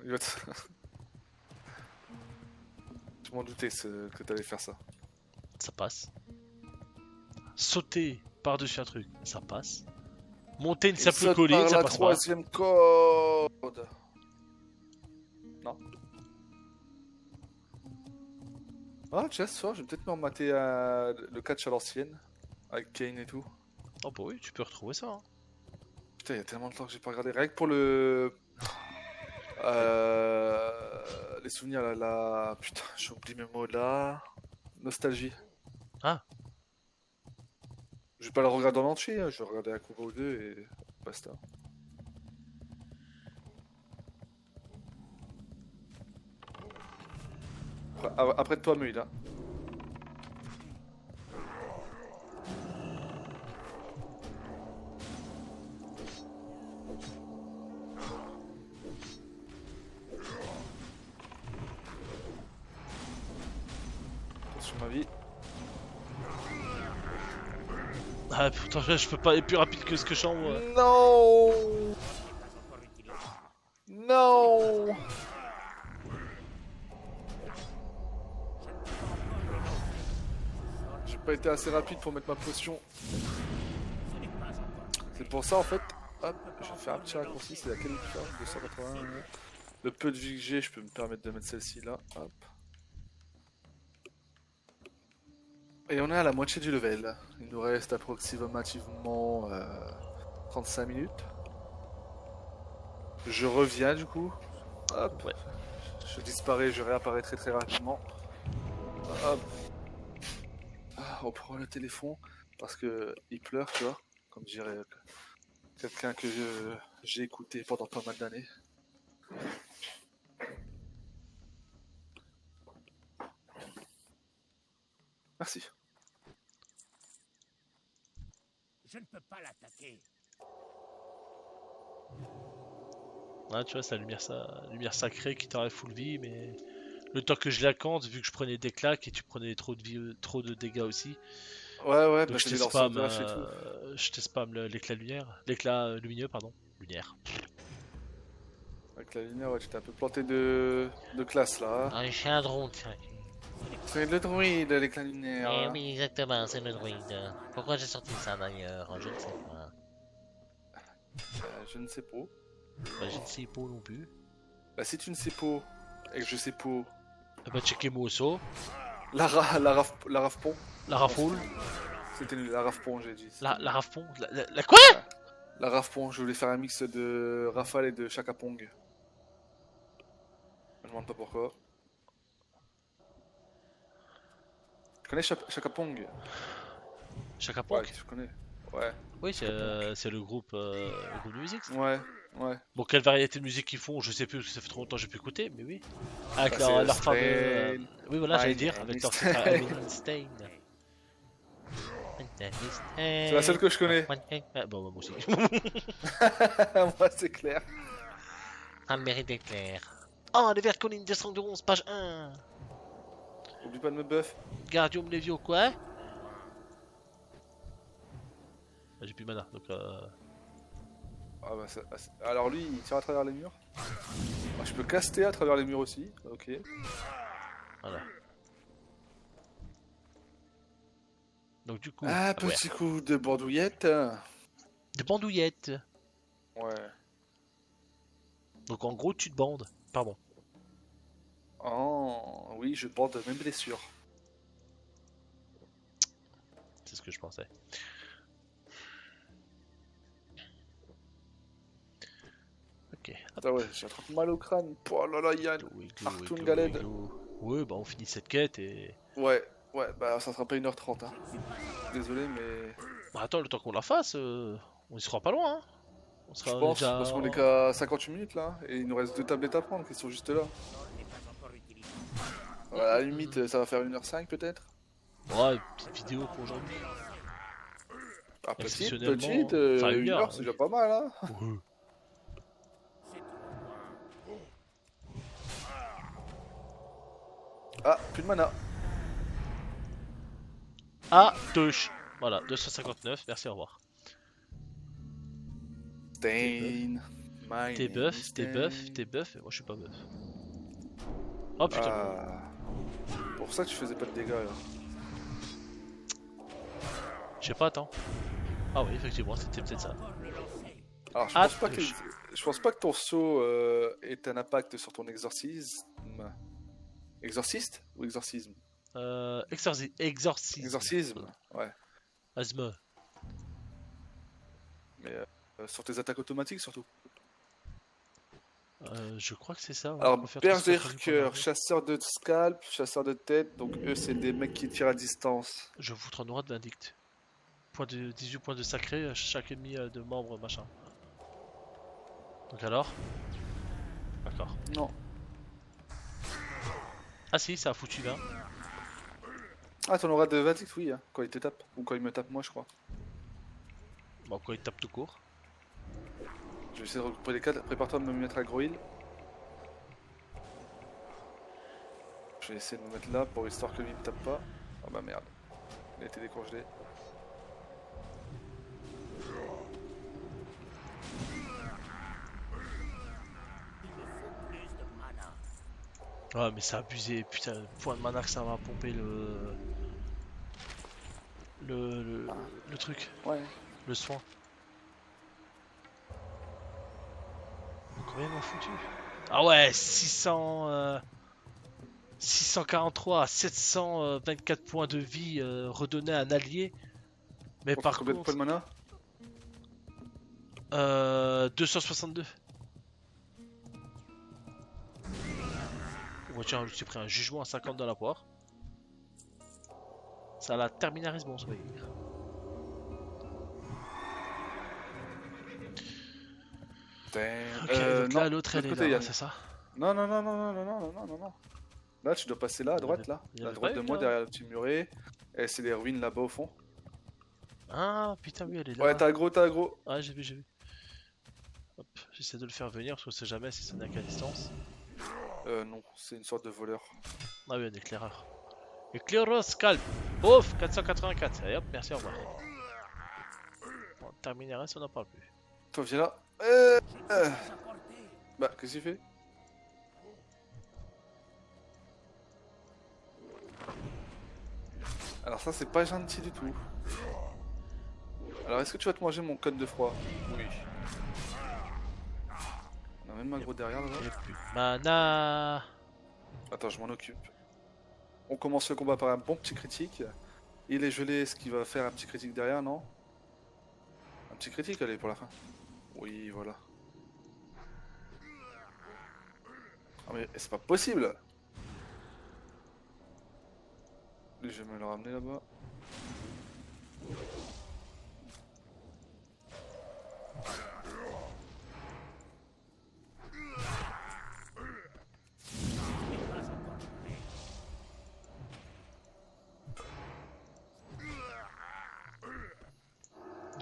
Il va te- Je m'en doutais que t'allais faire ça. Ça passe. Sauter par-dessus un truc, ça passe. Monter une Il simple saute colline, par ça la passe pas. troisième corde. Non. Ah, tiens, ce soir, je vais peut-être me remater le catch à l'ancienne. Avec Kane et tout. Oh bah oui, tu peux retrouver ça. Hein. Putain, il y a tellement de temps que j'ai pas regardé. Rien que pour les souvenirs, là. Putain, j'ai oublié mes mots là. Nostalgie. Ah. Je vais pas le regarder en entier, hein. Je vais regarder un combat ou deux et basta. Après toi, Muid, hein. Sur ma vie. Ah putain, je peux pas aller plus rapide que ce que j'envoie. Non. Pas encore utilisé. Non. pas été assez rapide pour mettre ma potion. Ce n'est pas encore prêt. C'est pour ça en fait, hop, je vais faire un petit raccourci, c'est laquelle ça 280. Le peu de vie que j'ai, je peux me permettre de mettre celle-ci là, hop. Et on est à la moitié du level. Il nous reste approximativement 35 minutes. Je reviens du coup. Hop. Ouais. Je disparais, je réapparais très très rapidement. Hop. Ah, on prend le téléphone parce que il pleure, tu vois. Comme dirait quelqu'un que j'ai écouté pendant pas mal d'années. Merci. Je ne peux pas l'attaquer. Ouais, tu vois, c'est la lumière sacrée qui t'aurait full vie, mais le temps que je la compte, vu que je prenais des claques et tu prenais trop de vie, trop de dégâts aussi, Ouais, donc bah je j'ai te des lanceurs de hache et tout. je te spam l'éclat lumière, l'éclat lumineux, pardon, lumière. Avec la lumière, ouais, tu t'es un peu planté de classe là. Ah, je suis un drone, tiens. C'est le druide, l'éclat lunaire. Eh oui, exactement, c'est le druide. Pourquoi j'ai sorti ça d'ailleurs? Je ne sais pas. Je ne sais pas. Bah, je ne sais pas non plus. Bah si tu ne sais pas, et que je sais pas, Bah, checker moi ça, la rafpon, la rafoule, c'était la rafpon j'ai dit. la rafpon, la quoi? La rafpon, je voulais faire un mix de Rafale et de Chaka Pong. Je me demande pas pourquoi. Tu connais Chaka Pong? Chaka Ouais, Ponk? tu connais. Ouais, Oui, c'est le groupe de musique. Ça. ouais. Bon, quelle variété de musique ils font, je sais plus, parce que ça fait trop longtemps que j'ai pu écouter, mais oui. Avec Bah, c'est leur fameux. Strain, Oui, voilà, j'allais Mine dire, and avec leur Stain. Stein. C'est la seule que je connais. Ah, bon, moi aussi. Moi c'est clair. Un mérite d'éclair. Oh, les verres collines de 11, page 1. Oublie pas de me buff. Guardium Levio, quoi? Ah, j'ai plus de mana, donc Ah bah alors lui il tire à travers les murs. Ah, je peux caster à travers les murs aussi, ok. voilà. Donc du coup, Ah, ouais. petit coup de bandouillette. Des bandouillettes. Ouais. Donc en gros, tu te bandes. Pardon. Oh, oui, je bande mes blessures. C'est ce que je pensais. Ok. Hop. Ah ouais, j'ai trop mal au crâne. Oh là là, Yann. Artoun Galed. Ouais, bah on finit cette quête et. Ouais, bah ça sera pas 1h30. Hein. Désolé, mais Bah attends, le temps qu'on la fasse, on y sera pas loin. Hein. On sera je pense, déjà. parce qu'on est qu'à 58 minutes là, et il nous reste 2 tablettes à prendre qui sont juste là. N'est pas encore utilisé. Ouais, à la limite, ça va faire 1h05 peut-être. Ouais, petite vidéo pour aujourd'hui. Ah, petite, Exceptionnellement, petite, enfin, 1 une heure, heure, c'est oui. déjà pas mal, hein. Ouais. C'est trop loin. Ah, plus de mana. Ah, touche. Voilà, 259, merci, au revoir. Stain. My T'es name buff, is t'es Stain. buff, t'es buff, et moi je suis pas buff. Oh putain. Ah. Pour ça que tu faisais pas de dégâts là. Je sais pas, attends. Ah oui, effectivement, c'était peut-être ça. Alors je Ah, pense pas que touche. je pense pas que ton saut ait un impact sur ton exorcisme. Exorciste ou exorcisme? Exorcisme. Exorcisme, ouais. Asthme. Mais sur tes attaques automatiques surtout. Je crois que c'est ça. Ouais. Alors On peut faire tout ce qu'on a prévu berserker, pendant la chasseur de scalp, chasseur de tête, donc eux c'est des mecs qui tirent à distance. Je vous en aura de l'indict. 18 points de sacré, chaque ennemi de membre, machin. Donc alors? D'accord. Non. Ah si, ça a foutu 20. Ah t'en auras de verdict, oui, hein, quand il te tape. Ou quand il me tape moi je crois. Bon, quoi, il tape tout court. Je vais essayer de recouper les 4, prépare-toi de me mettre à Groil. Je vais essayer de me mettre là pour histoire que lui me tape pas. Ah bah merde. Il a été décongelé. Il me faut plus de mana. Ah mais c'est abusé, putain, le point de mana que ça va pomper le... le truc, Ouais. le soin. Combien ils m'ont foutu? Ah ouais, 643 à 724 points de vie redonnés à un allié. Mais Pour par combien de contre, points de mana? 262. Oh, tiens, j'ai pris un jugement à 50 dans la poire. Ça la terminaris bon sourire. Damn. Ok, donc là non, l'autre de elle est l'autre côté, là, Yann. c'est ça? Non, non, non, non, non, non, non, non, non, non. Là, tu dois passer là, à droite, là. il y À avait droite pas de une, moi, là derrière le petit muret. Et c'est les ruines là-bas au fond. Ah putain, oui, elle est là. Ouais, t'as aggro, t'as aggro. Ah, j'ai vu, j'ai vu. Hop, j'essaie de le faire venir parce qu'on sait jamais si ça n'est qu'à distance. Non, c'est une sorte de voleur. Ah oui, un éclaireur. Éclaireur scalp. Ouf, 484. Et hop, merci, au revoir. Bon, terminerait si on n'en parle plus. Toi, viens là. Bah, qu'est-ce qu'il fait? Alors ça, c'est pas gentil du tout. Alors, est-ce que tu vas te manger mon code de froid? Oui. On a même aggro derrière, là. Et plus. Mana. Attends, je m'en occupe. On commence le combat par un bon petit critique. Il est gelé, est-ce qu'il va faire un petit critique derrière, non? Un petit critique, allez, pour la fin. Oui, voilà. Ah mais c'est pas possible! Lui, je vais me le ramener là-bas.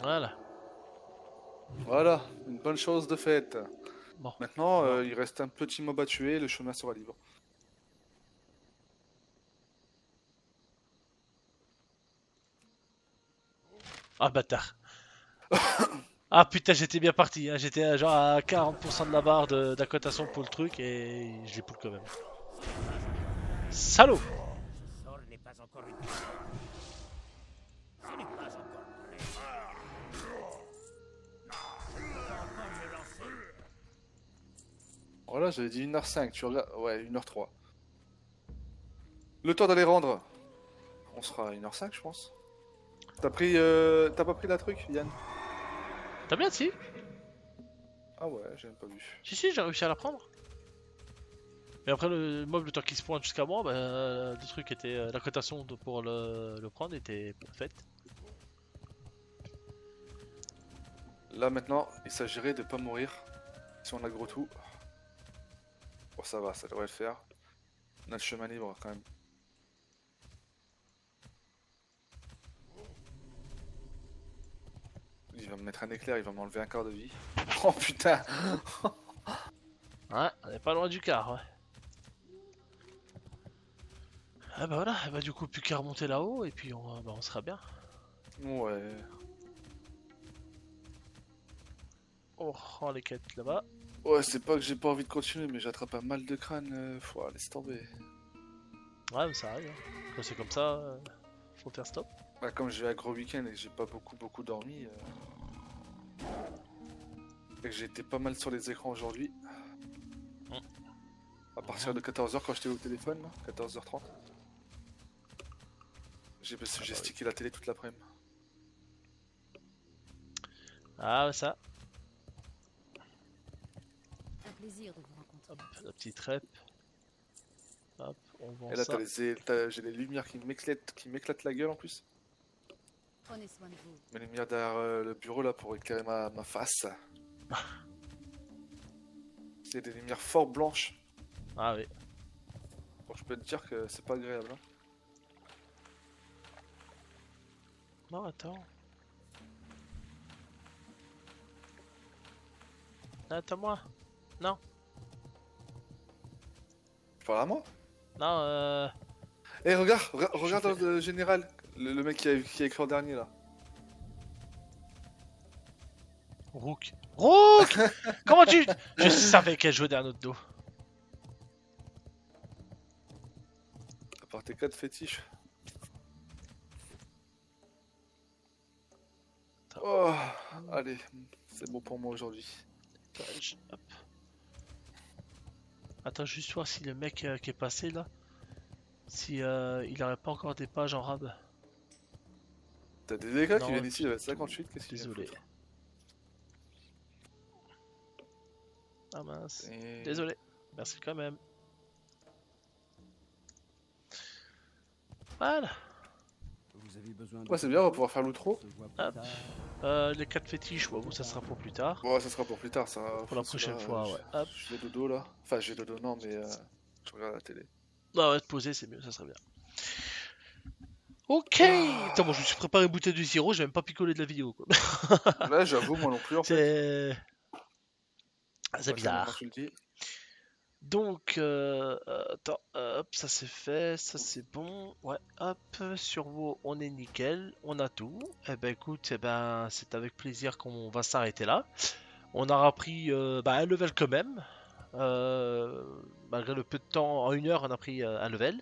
Voilà. Voilà, une bonne chose de faite. Bon. Maintenant, il reste un petit mob à tuer, le chemin sera libre. Ah bâtard. Ah putain, j'étais bien parti. Hein. J'étais genre à 40% de la barre d'accotation pour le truc et je l'ai pull quand même. Salaud! Ce sort n'est pas encore une. Ce n'est pas encore prêt. Encore le lancer. Voilà, j'avais dit 1h05, tu regardes. Ouais, 1h03. Le temps d'aller rendre. On sera à 1h05, je pense. T'as pris. T'as pas pris la truc, Yann? T'as bien si? Ah ouais, j'ai même pas vu. Si, j'ai réussi à la prendre. Et après le mob, le temps qu'il se pointe jusqu'à moi, bah, le truc était. La cotation pour le prendre était faite. Là maintenant, il s'agirait de pas mourir. Si on aggro tout. Bon, ça va, ça devrait le faire. On a le chemin libre quand même. Il va me mettre un éclair, il va m'enlever un quart de vie. Oh putain! Ouais, on est pas loin du quart, ouais. Ah bah voilà, bah du coup plus qu'à remonter là-haut et puis on sera bien. Ouais. On reprend les quêtes là-bas. Ouais, c'est pas que j'ai pas envie de continuer, mais j'attrape un mal de crâne. Laisse tomber. Ouais, mais ça arrive. Hein. Quand c'est comme ça, faut faire stop. Bah, comme j'ai un gros week-end et que j'ai pas beaucoup dormi. Et que j'ai été pas mal sur les écrans aujourd'hui. À partir de 14h quand j'étais au téléphone, là, 14h30. J'ai stické la télé toute l'après-midi. Ah, ouais, ça. Un plaisir de vous rencontrer. Hop, la petite rep. Hop, on vend Et là, ça. j'ai les lumières qui m'éclatent la gueule en plus. Prenez soin de vous. Mes lumières derrière le bureau là pour éclairer ma face. C'est des lumières fort blanches. Ah oui. Bon, je peux te dire que c'est pas agréable. Hein. Non, attends. Attends-moi. Non. Tu parles à moi? Non, Eh, regarde dans le général. Le mec qui a écrit en dernier là. Rook. Rook. Comment tu... Je savais qu'elle jouait derrière notre dos. À part tes 4 fétiches. Oh, allez, c'est bon pour moi aujourd'hui. Hop. Attends, juste voir si le mec qui est passé là, si il aurait pas encore des pages en rab. T'as des dégâts Non, qui viennent ici, 58, qu'est-ce qu'il vient Désolé. foutre Ah mince. Et- Désolé. Merci quand même. Voilà. Vous avez besoin de Ouais, c'est bien, on va pouvoir faire l'outro. On se voit plus Hop. tard. Les 4 fétiches, ouais, bon, ça sera pour plus tard. Bon, ça sera pour plus tard, ça. Pour la Parce que prochaine là, fois, ouais. Hop. J'ai dodo là. Enfin, j'ai dodo, non, mais je regarde la télé. Non, ouais, te poser, c'est mieux, ça serait bien. Ok. Attends, moi je me suis préparé une bouteille de sirop, j'ai même pas picolé de la vidéo, quoi. Là, j'avoue, moi non plus, en fait. C'est Ouais, ça, bizarre. maintenant que tu le dis. Donc, attends, hop, ça c'est fait, ça c'est bon. Ouais, hop, sur vos, on est nickel, on a tout. Eh ben écoute, eh ben, c'est avec plaisir qu'on va s'arrêter là. On aura pris un level quand même. Malgré le peu de temps, en 1 heure, on a pris un level.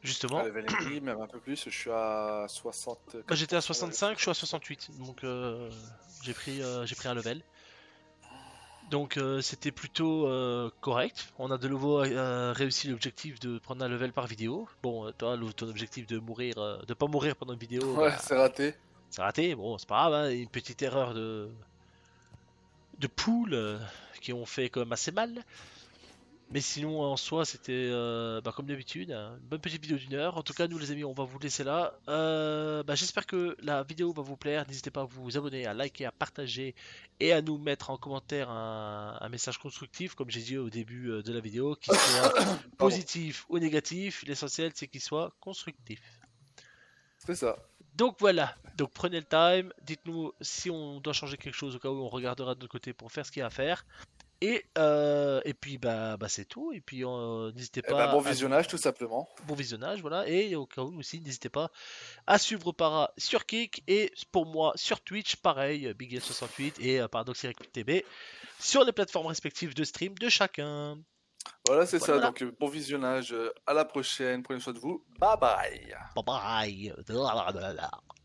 Justement, À level et demi, même un peu plus, je suis à 60. moi j'étais à 65, je suis à 68, donc j'ai pris un level. Donc c'était plutôt correct. On a de nouveau réussi l'objectif de prendre un level par vidéo. Bon, toi, ton objectif de mourir, de pas mourir pendant une vidéo, Ouais, bah, c'est raté. c'est raté. Bon, c'est pas grave, hein, une petite erreur de pool qui ont fait quand même assez mal. Mais sinon, en soi, c'était comme d'habitude, hein, une bonne petite vidéo d'1 heure. En tout cas, nous les amis, on va vous laisser là. J'espère que la vidéo va vous plaire. N'hésitez pas à vous abonner, à liker, à partager et à nous mettre en commentaire un message constructif, comme j'ai dit au début de la vidéo, qu'il soit positif ou négatif. L'essentiel, c'est qu'il soit constructif. C'est ça. Donc voilà, donc prenez le time, dites-nous si on doit changer quelque chose au cas où on regardera de notre côté pour faire ce qu'il y a à faire. Et puis c'est tout. Et puis n'hésitez Eh ben, pas bon à visionnage, tout simplement. bon visionnage, voilà. Et au cas où aussi, n'hésitez pas à suivre Para sur Kick et pour moi sur Twitch, pareil, BigL68 et ParadoxYTB sur les plateformes respectives de stream de chacun. Voilà, c'est ça. Voilà. Donc, bon visionnage. À la prochaine. Prenez soin de vous. Bye bye. Bye bye.